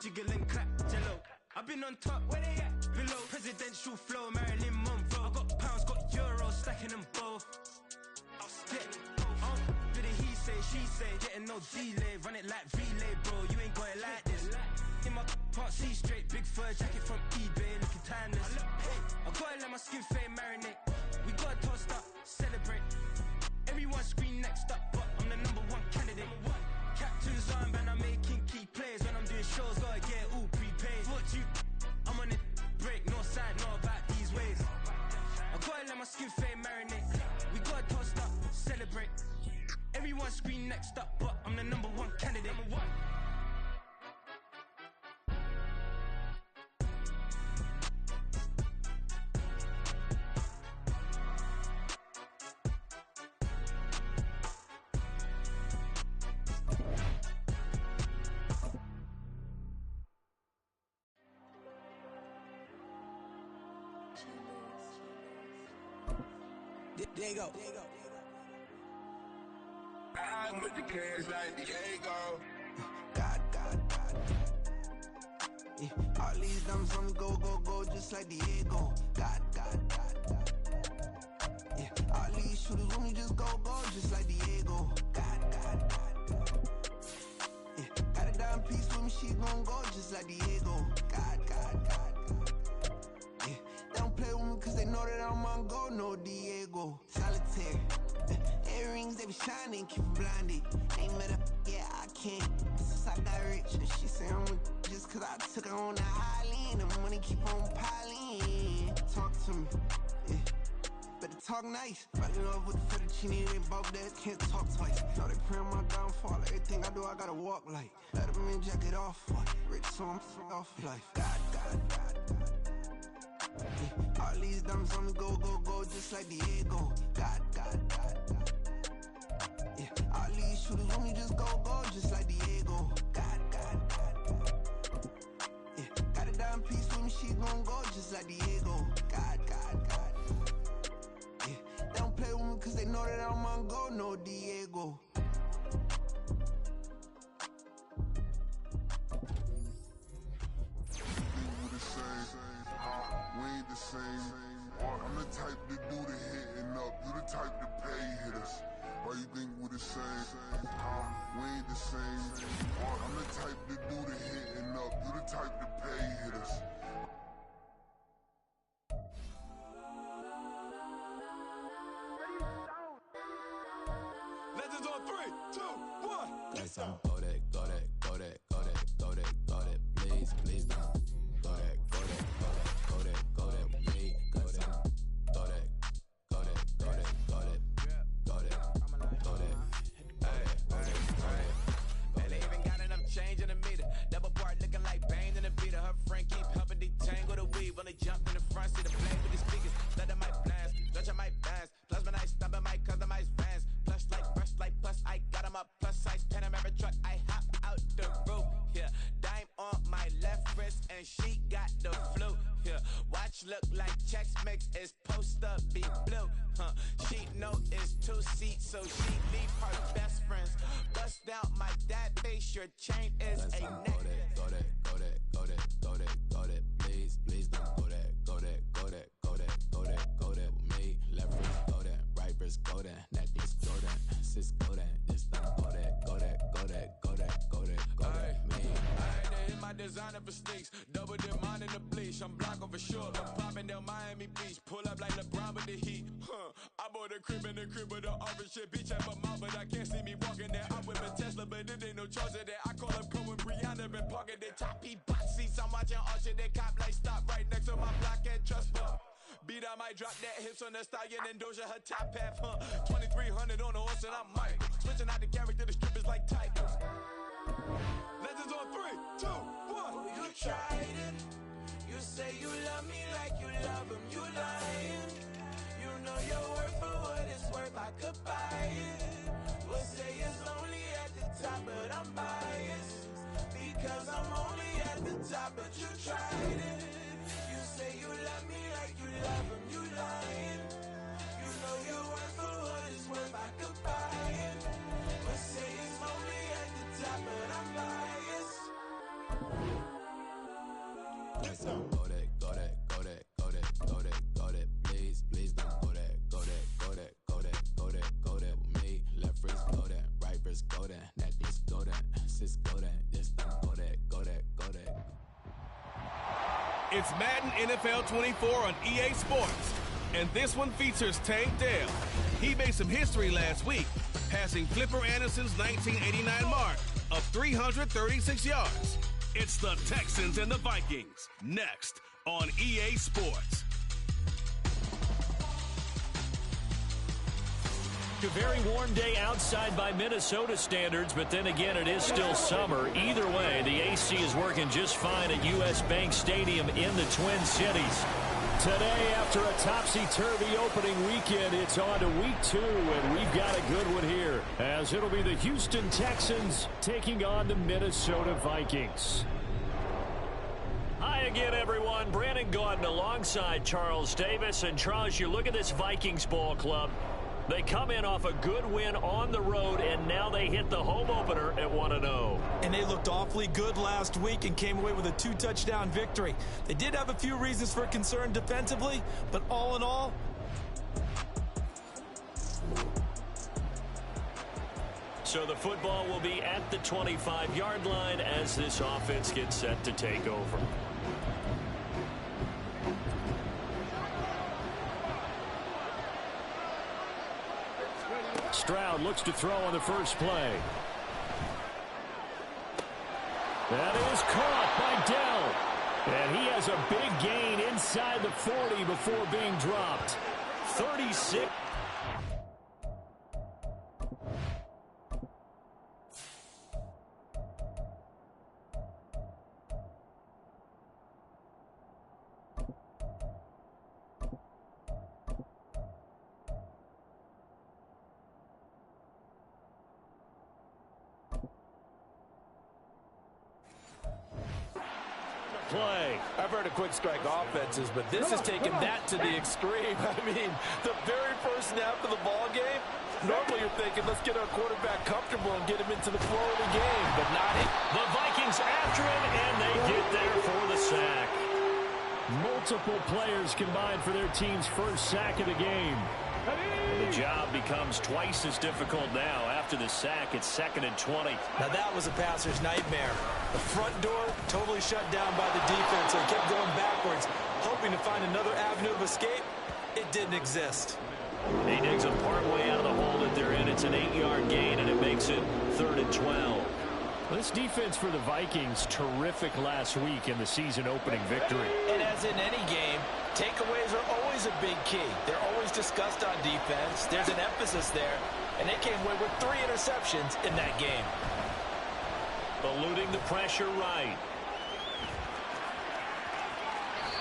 C: jiggle and clap, jello. I've been on top, where they at? Below, presidential flow, Marilyn Monroe. I got pounds, got euros, stacking them both. Do the he say, she say, getting no delay. Run it like relay, bro, you ain't got it like this. In my part C straight, big fur jacket from eBay, looking timeless. I gotta let my skin fade marinate. We gotta toast up, celebrate. Everyone scream next up, but I'm the number one candidate. Captain's armband, I'm making key plays. When I'm doing shows, gotta get all prepaid. I'm on it, break, no side, know about these ways. I gotta let my skin fade marinate. We gotta toast up, celebrate. Everyone scream next up, but I'm the number one candidate.
M: There you go.
N: I'm with the cash like Diego.
M: God. Yeah. All these diamonds on me go, just like Diego. God. Yeah. All these shooters with me just go, just like Diego. God. Yeah. Got a dime piece with me, she gon' go just like Diego. God. Yeah. They don't play with me cause they know that I'm on go, no Diego. Solitaire. Earrings, they be shining, keep them blinded. Ain't met up, yeah, I can't. Since I got rich, and she say I'm just cause I took her on the island. The money keep on piling. Talk to me, yeah. Better talk nice. Fucking up with the fettuccine, they both dead, can't talk twice. Know they pray on my downfall, everything I do, I gotta walk like. Let them in, jacket off, rich, so I'm off life. God. Yeah. All these diamonds on me, go, just like Diego. God. Yeah. All these shooters on me, just go, just like Diego. God. Yeah. Got a dime piece with me, she gon' go, just like Diego. God. Yeah. They don't play with me, cause they know that I'm on go, no Diego.
B: We ain't the same. I'm the type to do the hitting up. You the type to pay hitters. Why you think we the same? We ain't the same. I'm the type to do the hitting up. You the type to pay hitters.
A: Legends on 3, 2, 1.
C: Cause I'm go that, please don't. Go that, me. Cause I'm go that.
A: And they even got enough change in the meter. Double part looking like Bane in the beater. Her friend keep helping detangle the weave. When they jump in the front, see the blade with the speakers. Let them might blast, Dutch I might dance. Plus when I stop at my customized fans. Plus like brush like plus I got them up. Plus size Panamera truck, I hop out the roof. Yeah, dime on my left wrist and she got the flu. Yeah, watch look like Chex Mix is post up be blue. She know it's 2 seats, so she leave her best friends. Bust down my dad face, your chain is a neck.
C: Go that, please don't go that with me. Left wrist go that, right wrist go that, necklace go that, sis go that, this don't go that, me.
A: I had to hit my designer for sneaks, double the mine in the bleach. I'm block over short, I'm popping down Miami Beach, pull up like LeBron with the heat. I bought a crib in the crib with the orange shit. Beach at my mouth, but I can't see me walking there. I'm with a Tesla, but it ain't no charge of that. I call up Cohen, Brianna, been parking the choppy box seats. I'm watching Archer, they cop like stop right next to my block and trust bar. Beat, I might drop that hips on the stallion and Doja her top half, 2300 on the horse and I'm Mike. Switching out the character, the strippers like Tigers. Legends on 3, 2, 1.
C: You tried it. You say you love me like you love him. You lying. You know your worth for what it's worth. I could buy it. We'll say it's lonely at the top, but I'm biased because I'm only at the top. But you tried it. You say you love me like you love him. You lying. You know your worth for what it's worth. I could buy it. We'll say it's lonely at the top, but I'm biased. Go that, please don't go that with me. Left wrist go that, right wrist go that, necklace go that, sis go that, this don't go that.
D: It's Madden NFL 24 on EA Sports, and this one features Tank Dell. He made some history last week, passing Flipper Anderson's 1989 mark of 336 yards. It's the Texans and the Vikings, next on EA Sports.
E: A very warm day outside by Minnesota standards, but then again, it is still summer. Either way, the AC is working just fine at US Bank Stadium in the Twin Cities. Today, after a topsy-turvy opening weekend, it's on to week 2, and we've got a good one here, as it'll be the Houston Texans taking on the Minnesota Vikings. Hi again, everyone. Brandon Gordon alongside Charles Davis. And Charles, you look at this Vikings ball club. They come in off a good win on the road, and now they hit the home opener at 1-0.
F: And they looked awfully good last week and came away with a 2-touchdown victory. They did have a few reasons for concern defensively, but all in all,
E: so the football will be at the 25-yard line as this offense gets set to take over. Stroud looks to throw on the first play. That is caught by Dell. And he has a big gain inside the 40 before being dropped. 36. Play.
F: I've heard of quick strike offenses, but this is taking that to the extreme. I mean, the very first snap of the ball game, normally you're thinking, let's get our quarterback comfortable and get him into the flow of the game, but not it.
E: The Vikings after him, and they get there for the sack. Multiple players combined for their team's first sack of the game. The job becomes twice as difficult now. After the sack, it's 2nd and 20.
F: Now that was a passer's nightmare. The front door totally shut down by the defense, so he kept going backwards, hoping to find another avenue of escape. It didn't exist.
E: He digs them partway out of the hole that they're in. It's an 8-yard gain, and it makes it 3rd and 12. This defense for the Vikings, terrific last week in the season-opening victory.
F: And as in any game, takeaways are always a big key. They're always discussed on defense. There's an emphasis there, and they came away with 3 interceptions in that game.
E: Eluding the pressure right.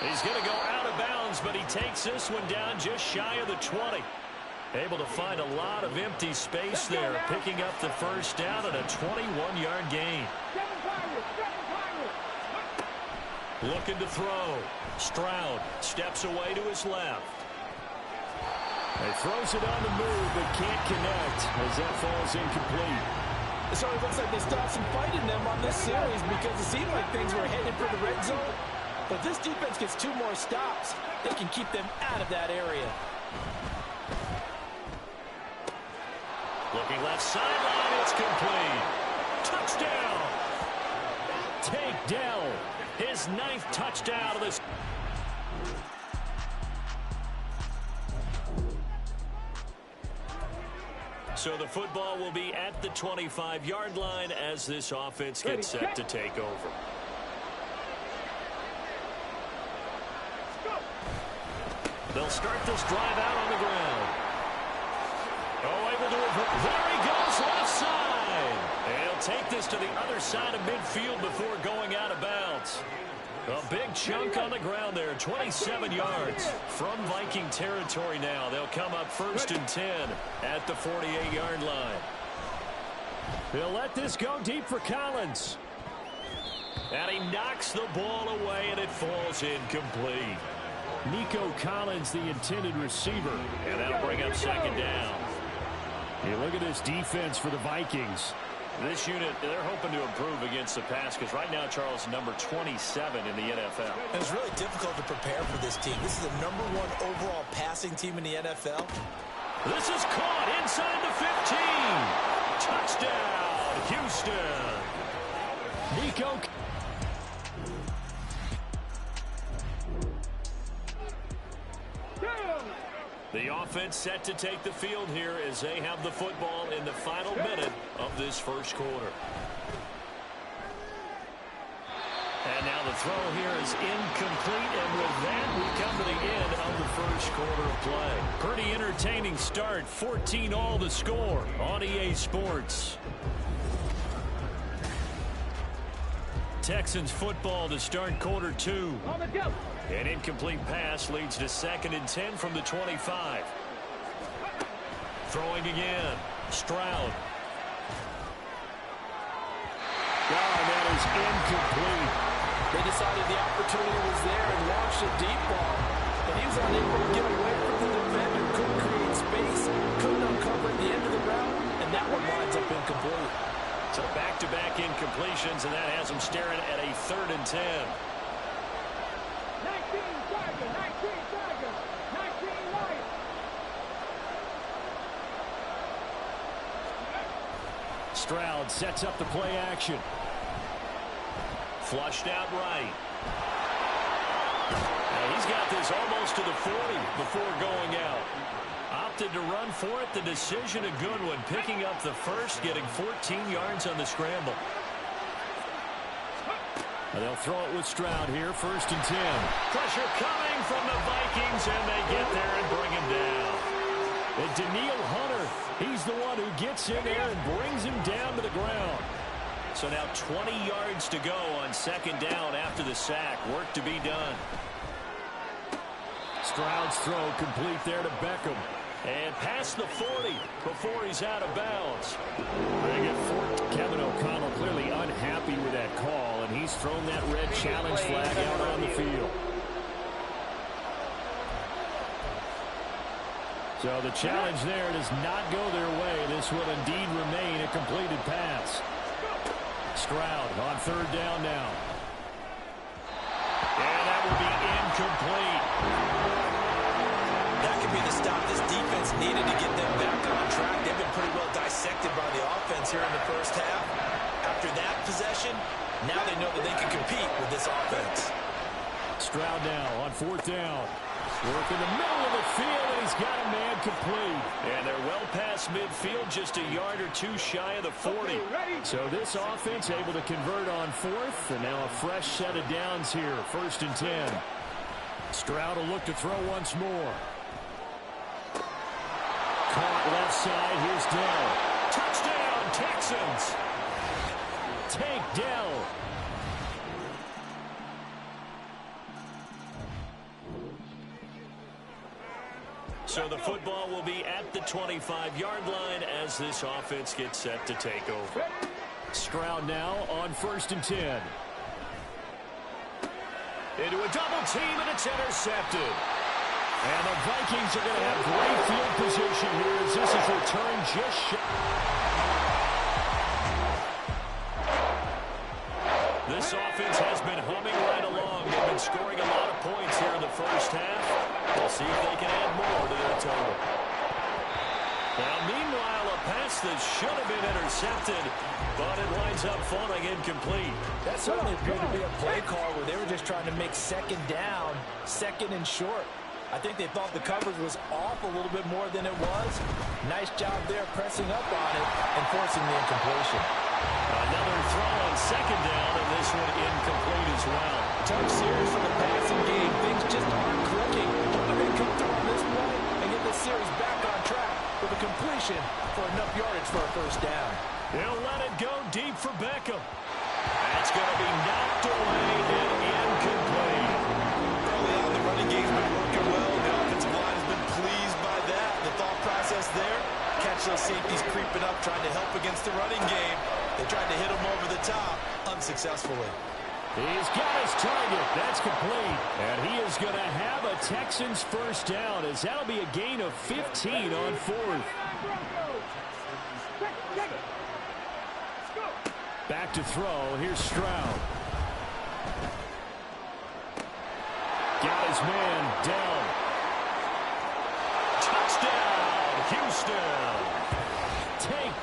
E: He's going to go out of bounds, but he takes this one down just shy of the 20. Able to find a lot of empty space there, picking up the first down and a 21-yard gain. Looking to throw. Stroud steps away to his left. He throws it on the move, but can't connect as that falls incomplete.
F: So it looks like they stopped some fight in them on this series because it seemed like things were headed for the red zone. But if this defense gets 2 more stops, they can keep them out of that area.
E: Looking left sideline, it's complete. Touchdown! Take Dell, his 9th touchdown of this. So the football will be at the 25-yard line as this offense gets set to take over. They'll start this drive out on the ground. Oh, able to revert. There he goes, left side. And he'll take this to the other side of midfield before going out of bounds. A big chunk on the ground there, 27 yards from Viking territory now. They'll come up 1st and 10 at the 48-yard line. They'll let this go deep for Collins. And he knocks the ball away, and it falls incomplete. Nico Collins, the intended receiver, and that'll bring up 2nd down. You look at this defense for the Vikings. This unit, they're hoping to improve against the pass because right now, Charles, number 27 in the NFL.
F: And it's really difficult to prepare for this team. This is the #1 overall passing team in the NFL.
E: This is caught inside the 15. Touchdown, Houston. Nico. The offense set to take the field here as they have the football in the final minute of this first quarter. And now the throw here is incomplete, and with that, we come to the end of the first quarter of play. Pretty entertaining start, 14-all the score on EA Sports. Texans football to start quarter 2. An incomplete pass leads to 2nd and 10 from the 25. Throwing again. Stroud. God, that is incomplete.
F: They decided the opportunity was there and launched a deep ball, but he was unable to get away from the defender, couldn't create space, couldn't uncover at the end of the route, and that one winds up incomplete.
E: So back-to-back incompletions, and that has them staring at a 3rd and 10.
J: 19 Tiger, 19 Lions.
E: Stroud sets up the play action. Flushed out right. Now he's got this almost to the 40 before going out. Opted to run for it. The decision a good one. Picking up the first, getting 14 yards on the scramble. And they'll throw it with Stroud here, 1st and 10. Pressure coming from the Vikings, and they get there and bring him down. And Daniil Hunter, he's the one who gets in there and brings him down to the ground.
O: So now 20 yards to go on second down after the sack. Work to be done.
E: Stroud's throw complete there to Beckham. And past the 40 before he's out of bounds. Kevin O'Connell clearly unhappy with that call, and he's thrown that red challenge flag out on the field. So the challenge there does not go their way. This will indeed remain a completed pass. Stroud on third down now. And that will be incomplete.
F: That could be the stop this defense needed to get them back on track. They've been pretty well dissected by the offense here in the first half. After that possession, now they know that they can compete with this offense.
E: Stroud now on fourth down. Work in the middle of the field, and he's got a man complete.
O: And they're well past midfield, just a yard or two shy of the 40.
E: So this offense able to convert on fourth, and now a fresh set of downs here, 1st and 10. Stroud will look to throw once more. Caught left side, here's Dell. Touchdown, Texans! Take Dell.
O: So the football will be at the 25-yard line as this offense gets set to take over.
E: Stroud now on 1st and 10. Into a double team, and it's intercepted. And the Vikings are going to have great field position here as this is returned just short. This offense has been humming right along. They've been scoring a lot of points here in the first half. We'll see if they can add more to their total. Now, meanwhile, a pass that should have been intercepted, but it winds up falling incomplete.
F: That certainly appeared to be a play call where they were just trying to make second down, second and short. I think they thought the coverage was off a little bit more than it was. Nice job there pressing up on it and forcing the incompletion.
E: Another throw on second down, and this one incomplete as well.
F: Tough series for the passing game. Things just aren't clicking. They're going to come through on this play and get the series back on track with a completion for enough yardage for a first down.
E: They'll let it go deep for Beckham. That's going to be knocked away and incomplete.
F: Early on, the running game's been working well. The offensive line has been pleased by that. The thought process there, catch those safeties creeping up, trying to help against the running game. They tried to hit him over the top, unsuccessfully.
E: He's got his target. That's complete. And he is going to have a Texans first down, as that'll be a gain of 15 on fourth. Back to throw. Here's Stroud. Got his man down. Touchdown, Houston. Take.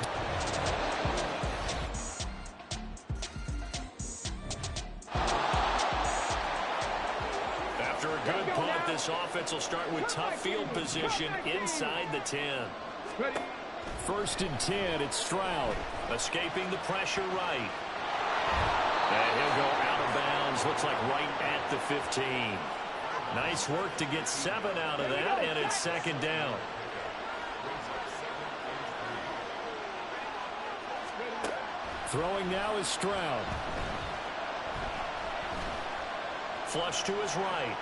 E: After a good punt, this offense will start with tough field position inside the 10. 1st and 10, it's Stroud. Escaping the pressure right. And he'll go out of bounds, looks like right at the 15. Nice work to get 7 out of that, and it's second down. Throwing now is Stroud. Flush to his right.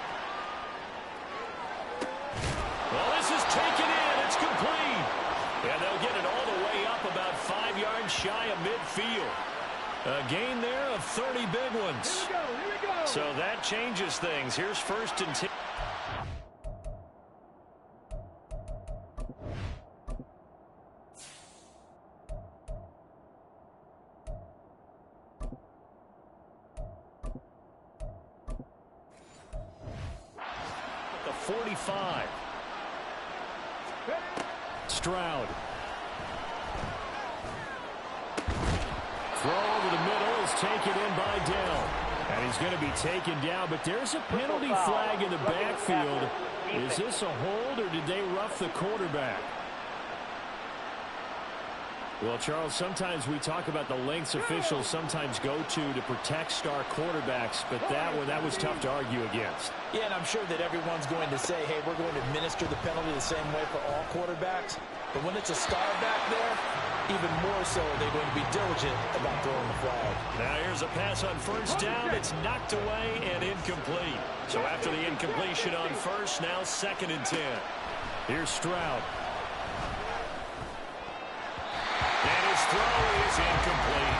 E: Well, this is taken in. It's complete. And they'll get it all the way up about 5 yards shy of midfield. A gain there of 30 big ones.
J: Here we go.
E: So that changes things. Here's 1st and 10. At the 45. Stroud. Throw over the middle is taken in by Dell. And he's going to be taken down, but there's a penalty flag in the backfield. Is this a hold, or did they rough the quarterback? Well, Charles, sometimes we talk about the lengths officials sometimes go to protect star quarterbacks, but that was tough to argue against.
F: Yeah, and I'm sure that everyone's going to say, hey, we're going to administer the penalty the same way for all quarterbacks. But when it's a star back there, even more so, they're going to be diligent about throwing the flag.
E: Now here's a pass on first down. It's knocked away and incomplete. So after the incompletion on first, now 2nd and 10. Here's Stroud. And his throw is incomplete.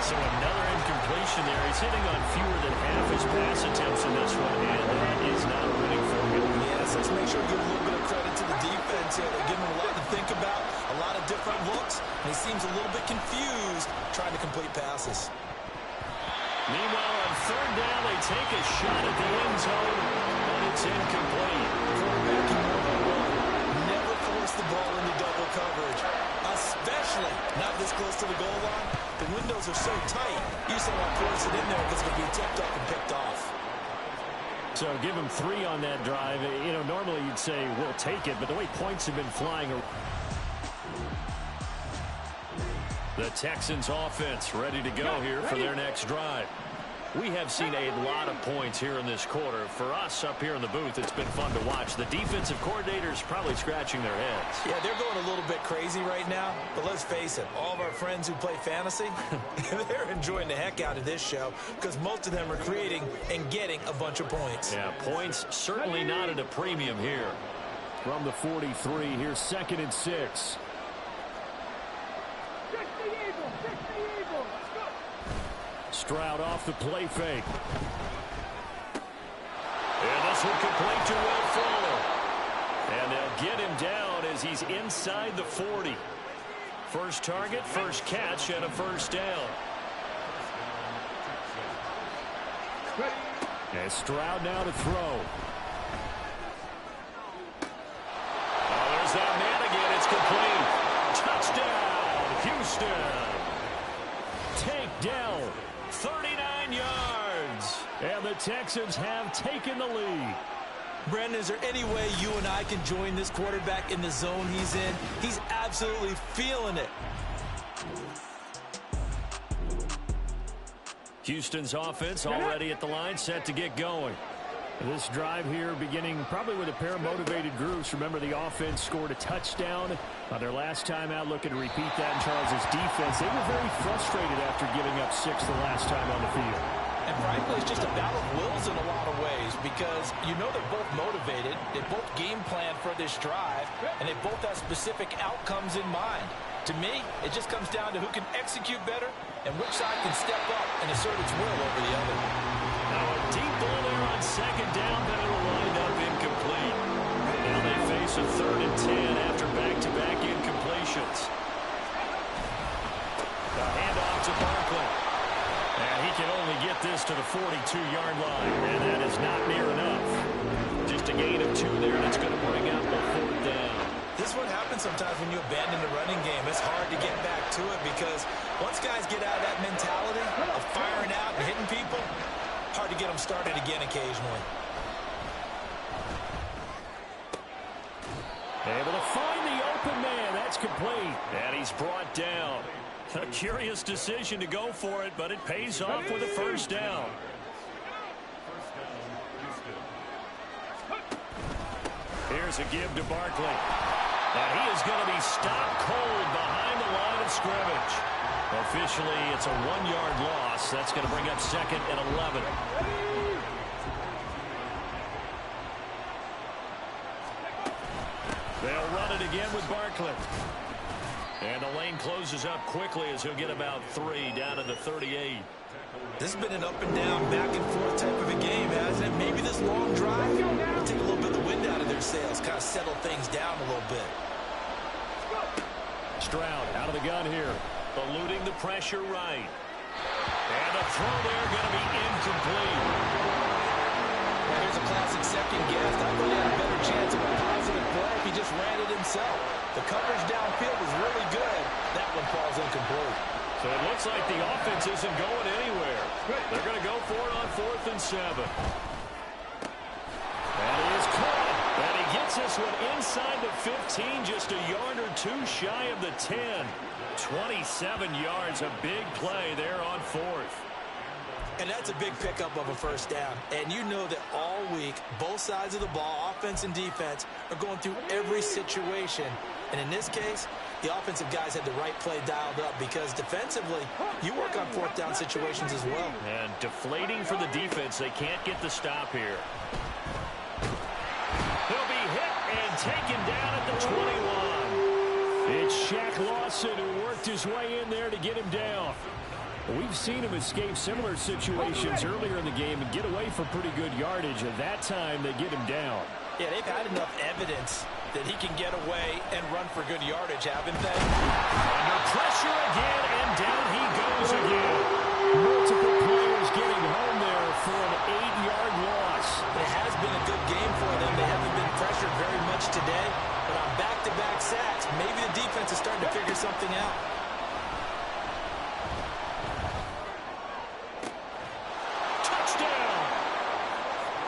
E: So another incompletion there. He's hitting on fewer than half his pass attempts in this one, and that is not a winning formula.
F: Yes, let's make sure we give a little bit of credit to the defense here. They're giving him a lot to think about, a lot of different looks, and he seems a little bit confused trying to complete passes.
E: Meanwhile, on 3rd down, they take a shot at the end zone, but it's incomplete.
F: Quarterback in 1-on-1. Never force the ball into double coverage, especially not this close to the goal line. The windows are so tight, you just don't want to force it in there because it's going to be tipped up and picked off.
E: So give him 3 on that drive. You know, normally you'd say, we'll take it, but the way points have been flying. The Texans offense ready to go here for their next drive. We have seen a lot of points here in this quarter. For us up here in the booth, it's been fun to watch. The defensive coordinators probably scratching their heads.
F: Yeah, they're going a little bit crazy right now. But let's face it, all of our friends who play fantasy, they're enjoying the heck out of this show because most of them are creating and getting a bunch of points.
E: Yeah, points certainly not at a premium here. From the 43, here's 2nd and 6. Stroud off the play fake. And this one complete to Will Fuller. And they'll get him down as he's inside the 40. First target, first catch, and a first down. And Stroud now to throw. Oh, there's that man again. It's complete. Touchdown, Houston. Takedown. 39 yards, and the Texans have taken the lead.
F: Brandon, is there any way you and I can join this quarterback in the zone he's in? He's absolutely feeling it.
E: Houston's offense already at the line, set to get going. This drive here beginning probably with a pair of motivated groups. Remember, the offense scored a touchdown on their last time out. Looking to repeat that in Charles's defense. They were very frustrated after giving up 6 the last time on the field.
F: And frankly, it's just a battle of wills in a lot of ways because you know they're both motivated. They both game plan for this drive, and they both have specific outcomes in mind. To me, it just comes down to who can execute better and which side can step up and assert its will over the other.
E: Now a deep ball there on 2nd down, but it'll wind up incomplete. Now they face a 3rd and 10 after back-to-back incompletions. The handoff to Barkley. And he can only get this to the 42-yard line, and that is not near enough. Just a gain of 2 there, and it's going to bring up a 4th down.
F: This is what happens sometimes when you abandon the running game. It's hard to get back to it because once guys get out of that mentality of firing out and hitting people, hard to get them started again occasionally.
E: Able to find the open man. That's complete. And he's brought down. A curious decision to go for it, but it pays off with a first down. Here's a give to Barkley. And he is going to be stopped cold behind the line of scrimmage. Officially, it's a 1-yard loss. That's going to bring up 2nd and 11. They'll run it again with Barkley. And the lane closes up quickly as he'll get about 3 down to the 38.
F: This has been an up and down, back and forth type of a game, hasn't it? Maybe this long drive will take a little bit of the wind out of their sails, kind of settle things down a little bit.
E: Stroud out of the gun here, eluding the pressure right. And the throw there going to be incomplete.
F: Well, here's a classic second guess. I thought he had a better chance of a positive play if he just ran it himself. The coverage downfield was really good. That one falls incomplete.
E: So it looks like the offense isn't going anywhere. They're going to go for it on 4th and 7. And he is caught. And he gets this one inside the 15, just a yard or two shy of the 10. 27 yards, a big play there on fourth.
F: And that's a big pickup of a first down. And you know that all week, both sides of the ball, offense and defense, are going through every situation. And in this case, the offensive guys had the right play dialed up because defensively, you work on fourth down situations as well.
E: And deflating for the defense. They can't get the stop here. He'll be hit and taken down at the 21. It's Shaq Lawson who worked his way in there to get him down. We've seen him escape similar situations earlier in the game and get away for pretty good yardage. At that time, they get him down.
F: Yeah, they've had enough evidence that he can get away and run for good yardage, haven't they?
E: Under pressure again, and down he goes again. Multiple players getting home there for an 8-yard loss.
F: It has been a good game for them. They haven't been pressured very much today, but on back-to-back sacks, maybe the defense is starting to figure something out.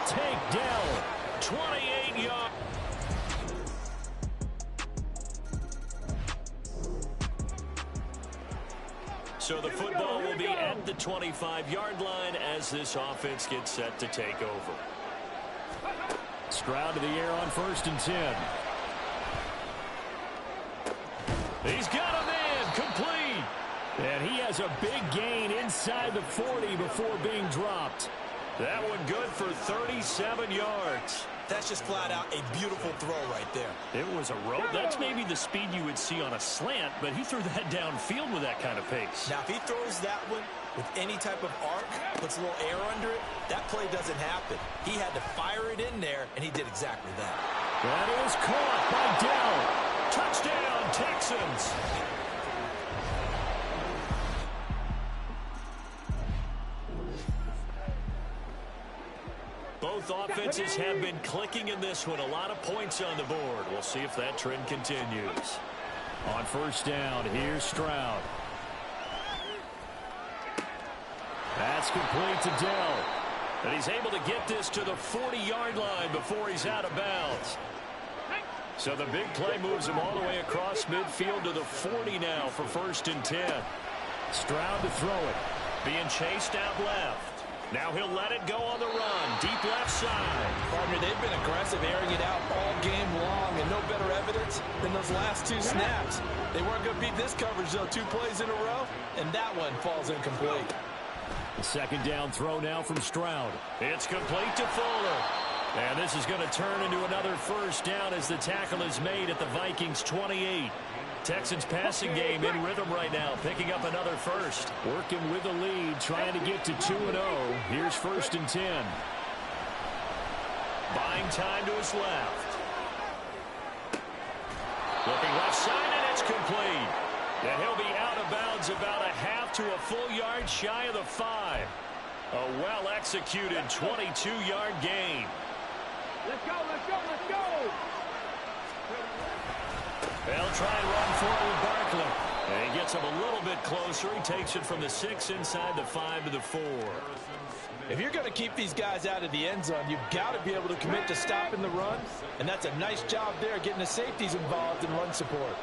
E: Takedown, 28 yards. So the football will be at the 25-yard line as this offense gets set to take over. Stroud to the air on 1st and 10. He's got him in, complete. And he has a big gain inside the 40 before being dropped. That one good for 37 yards.
F: That's just flat out a beautiful throw right there.
E: It was a rope. That's maybe the speed you would see on a slant, but he threw that downfield with that kind of pace.
F: Now, if he throws that one with any type of arc, puts a little air under it, that play doesn't happen. He had to fire it in there, and he did exactly that.
E: That is caught by Dell. Touchdown, Texans. Both offenses have been clicking in this one. A lot of points on the board. We'll see if that trend continues. On 1st down, here's Stroud. That's complete to Dell. And he's able to get this to the 40-yard line before he's out of bounds. So the big play moves him all the way across midfield to the 40 now for 1st and 10. Stroud to throw it. Being chased out left. Now he'll let it go on the run. Deep left side.
F: Partner, they've been aggressive, airing it out all game long, and no better evidence than those last 2 snaps. They weren't going to beat this coverage, though. 2 plays in a row, and that one falls incomplete.
E: The 2nd down throw now from Stroud. It's complete to Fuller. And this is going to turn into another 1st down as the tackle is made at the Vikings 28. Texans passing game in rhythm right now, picking up another 1st. Working with the lead, trying to get to 2-0. Here's 1st and 10. Buying time to his left. Looking left side, and it's complete. And he'll be out of bounds about a half to a full yard shy of the 5. A well-executed 22-yard gain.
J: Let's go, let's go, let's go!
E: They'll try and run for it with Barkley. And he gets him a little bit closer. He takes it from the 6 inside the 5 to the 4.
F: If you're going to keep these guys out of the end zone, you've got to be able to commit to stopping the run. And that's a nice job there, getting the safeties involved in run support.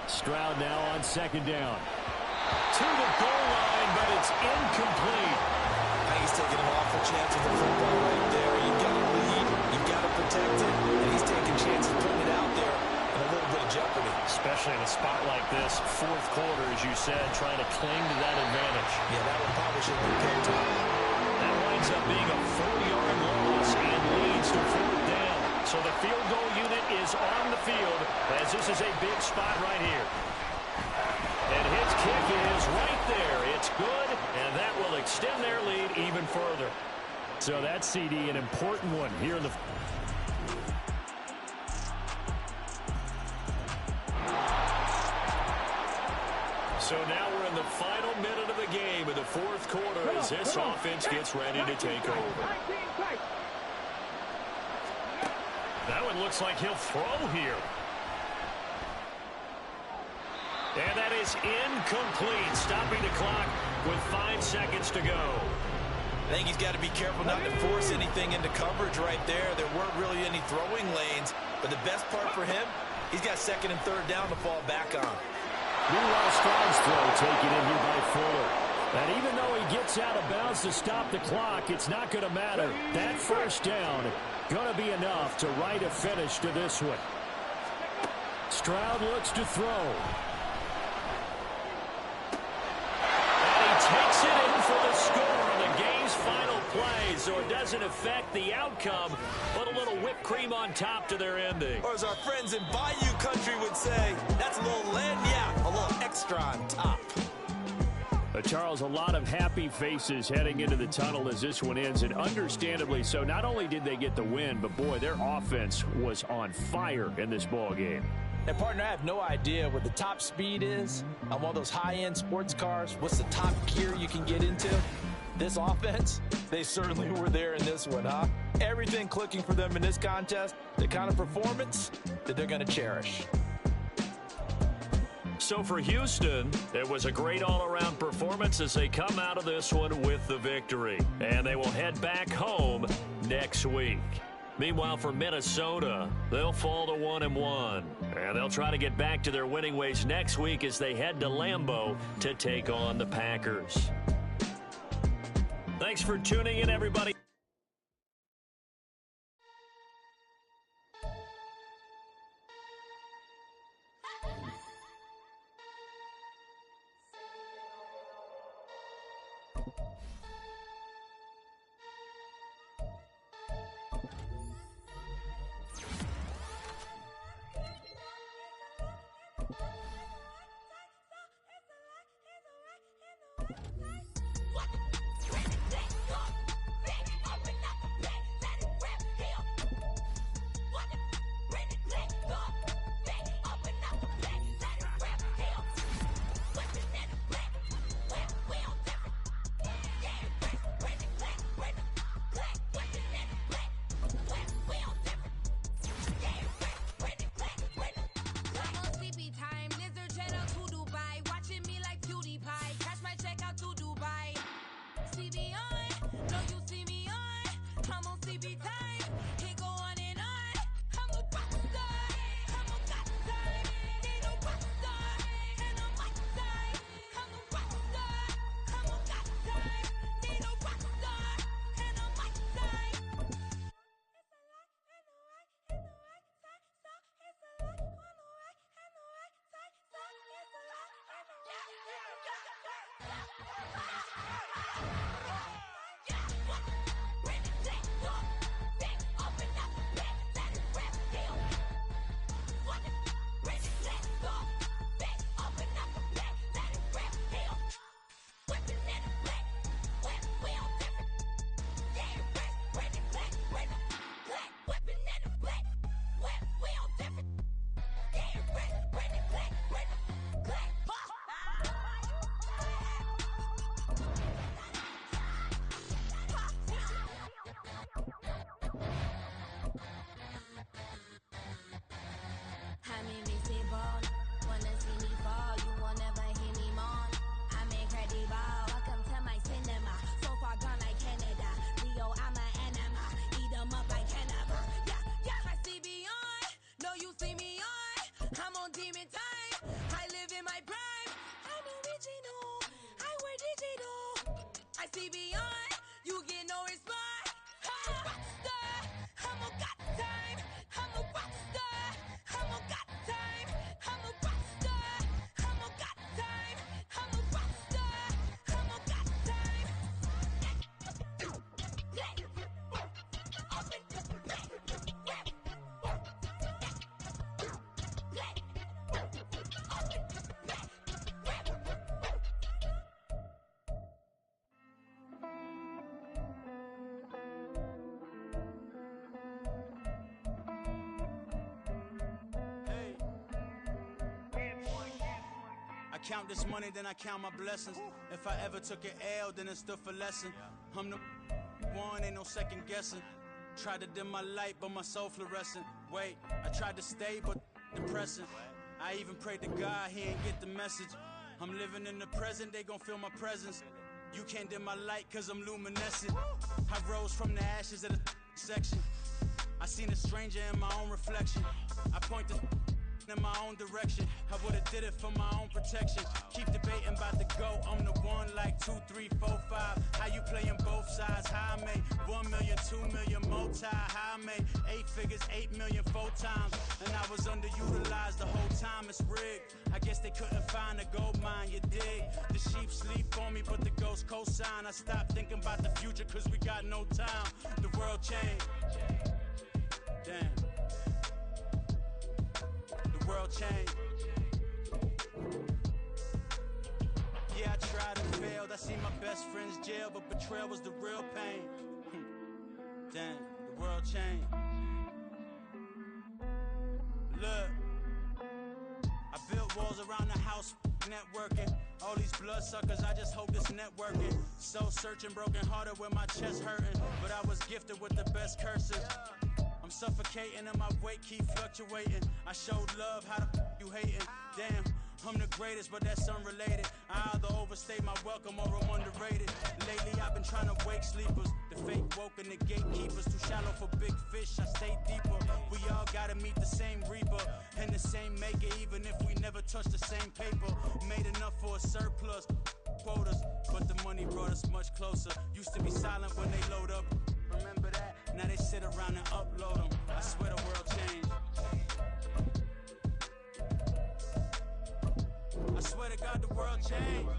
E: Stroud now on 2nd down. To the goal line, but it's incomplete.
F: I think he's taking an awful chance with the football right there. You've got to lead, you've got to protect it, and he's taking chances putting it out there in a little bit of jeopardy.
E: Especially in a spot like this, 4th quarter, as you said, trying to cling to that advantage.
F: Yeah, that one probably should be picked up.
E: That winds up being a 4-yard loss and leads to 4th down. So the field goal unit is on the field as this is a big spot right here. And his kick is right there. It's good, and that will extend their lead even further. So that CD, an important one here in the... So now we're in the final minute of the game in the 4th quarter as this offense gets ready to take over. That one looks like he'll throw here. And that is incomplete, stopping the clock with 5 seconds to go.
F: I think he's got to be careful not to force anything into coverage right there. There weren't really any throwing lanes, but the best part for him, he's got second and third down to fall back on.
E: Meanwhile, Stroud's throw taken in here by Fuller. And even though he gets out of bounds to stop the clock, it's not going to matter. That first down going to be enough to write a finish to this one. Stroud looks to throw. And he takes it in for the score on the game's final play, so it doesn't affect the outcome, but a little whipped cream on top to their ending.
F: Or as our friends in Bayou Country would say, that's a little lagniappe, a little extra on top.
E: Charles, a lot of happy faces heading into the tunnel as this one ends, and understandably so. Not only did they get the win, but, boy, their offense was on fire in this ball game.
F: And, partner, I have no idea what the top speed is on one of those high-end sports cars. What's the top gear you can get into? This offense, they certainly were there in this one, huh? Everything clicking for them in this contest, the kind of performance that they're going to cherish.
E: So for Houston, it was a great all-around performance as they come out of this one with the victory. And they will head back home next week. Meanwhile, for Minnesota, they'll fall to 1-1. And they'll try to get back to their winning ways next week as they head to Lambeau to take on the Packers. Thanks for tuning in, everybody.
P: I count this money, then I count my blessings. If I ever took an L, then it stood for lesson. I'm the one, ain't no second guessing. Tried to dim my light, but my soul fluorescent. Wait, I tried to stay, but depressing. I even prayed to God, he ain't get the message. I'm living in the present, they gon' feel my presence. You can't dim my light cause I'm luminescent. I rose from the ashes of the section. I seen a stranger in my own reflection. I point the in my own direction. I would've did it for my own protection. Keep debating about the go. I'm the one like 2, 3, 4, 5. How you playing both sides? How I made 1 million, 2 million, multi. How I made 8 figures, 8 million 4 times. And I was underutilized the whole time. It's rigged. I guess they couldn't find a gold mine. You dig? The sheep sleep on me, but the ghost cosign. I stopped thinking about the future cause we got no time. The world changed. Damn. The world changed. Yeah, I tried and failed. I seen my best friends jail, but betrayal was the real pain. Damn, the world changed. Look, I built walls around the house, networking. All these bloodsuckers, I just hope this networking. Soul searching, broken hearted with my chest hurting. But I was gifted with the best curses. I'm suffocating and my weight keep fluctuating. I showed love, how the you hating? Damn, I'm the greatest, but that's unrelated. I either overstay my welcome or I'm underrated. Lately I've been trying to wake sleepers. The fake woke and the gatekeepers. Too shallow for big fish, I stay deeper. We all gotta meet the same reaper and the same maker, even if we never touch the same paper. Made enough for a surplus, quotas, but the money brought us much closer. Used to be silent when they load up. Remember that? Now they sit around and upload them. I swear the world changed. I swear to God the world changed.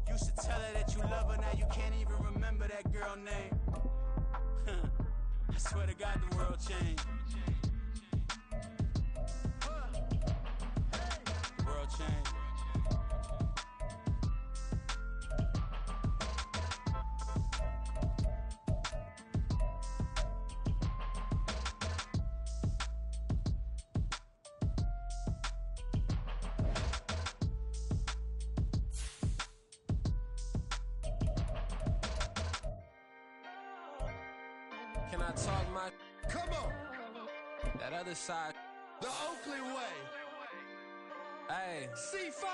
P: Used to tell her that you love her, now you can't even remember that girl name. I swear to God the world changed. The world changed.
Q: Can I talk my?
R: Come on.
Q: That other side.
R: The Oakley way.
Q: Hey.
R: C5.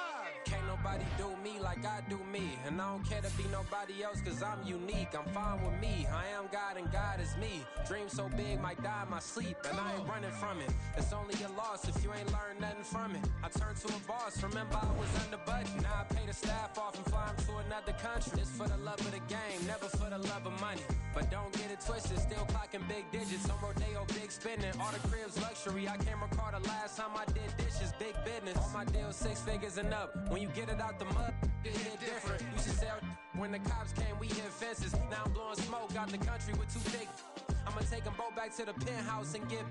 Q: Can't nobody do me like I do me. And I don't care to be nobody else cause I'm unique. I'm fine with me. I am God and God is me. Dream so big might die in my sleep. And I ain't running from it. It's only a loss if you ain't learned nothing from it. I turned to a boss. Remember I was under budget. Now I pay the staff off and fly them to another country. It's for the love of the game, never for the love of money. But don't get it twisted, still clocking big digits. On Rodeo, big spending. All the cribs luxury. I can't recall the last time I did dishes. Big business. All my deals 6 figures and up. When you get it out the mud, it hit different. You should sell when the cops came, we hit fences. Now I'm blowing smoke out the country with 2 thick. I'ma take them both back to the penthouse and get.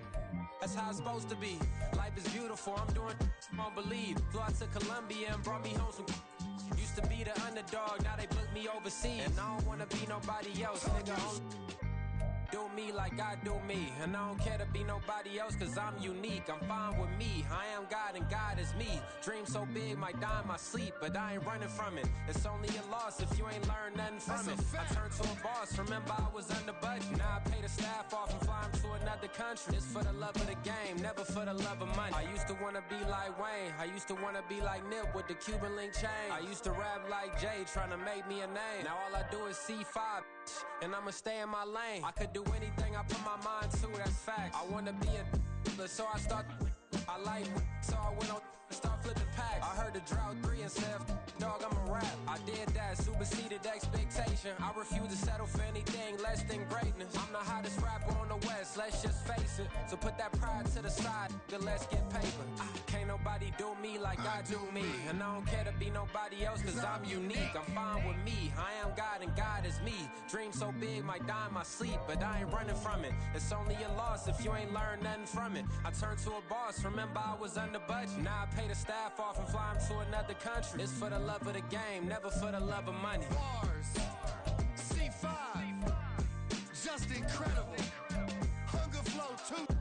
Q: That's how it's supposed to be. Life is beautiful, I'm doing won't believe. Flew out to Colombia and brought me home some. Used to be the underdog, now they book me overseas. And I don't wanna be nobody else, nigga. Do me like I do me. And I don't care to be nobody else cause I'm unique. I'm fine with me. I am God and God is me. Dream so big might die in my sleep, but I ain't running from it. It's only a loss if you ain't learned nothing from it. I turned to a boss, remember I was under budget. Now I pay the staff off and fly them to another country. It's for the love of the game, never for the love of money. I used to wanna be like Wayne. I used to wanna be like Nip with the Cuban link chain. I used to rap like Jay, trying to make me a name. Now all I do is C5, and I'ma stay in my lane. I could do anything I put my mind to, that's facts. I wanna be a so I start. I like so I went on start flipping packs. I heard the drought 3 and said, dog, I'm a rap. I did that, superseded expectation. I refuse to settle for anything less than greatness. I'm the hottest rapper on the West, let's just face it. So put that pride to the side, then let's get paper. Can't nobody do me like I do me. And I don't care to be nobody else cause I'm unique. I'm fine with me, I am God and God is me. Dream so big might die in my sleep, but I ain't running from it. It's only a loss if you ain't learned nothing from it. I turned to a boss, remember I was under budget. Now I pay the staff off and fly them to another country. It's for the love of the game, never for the love of money.
R: Bars, C5, just incredible. Hunger Flow 2.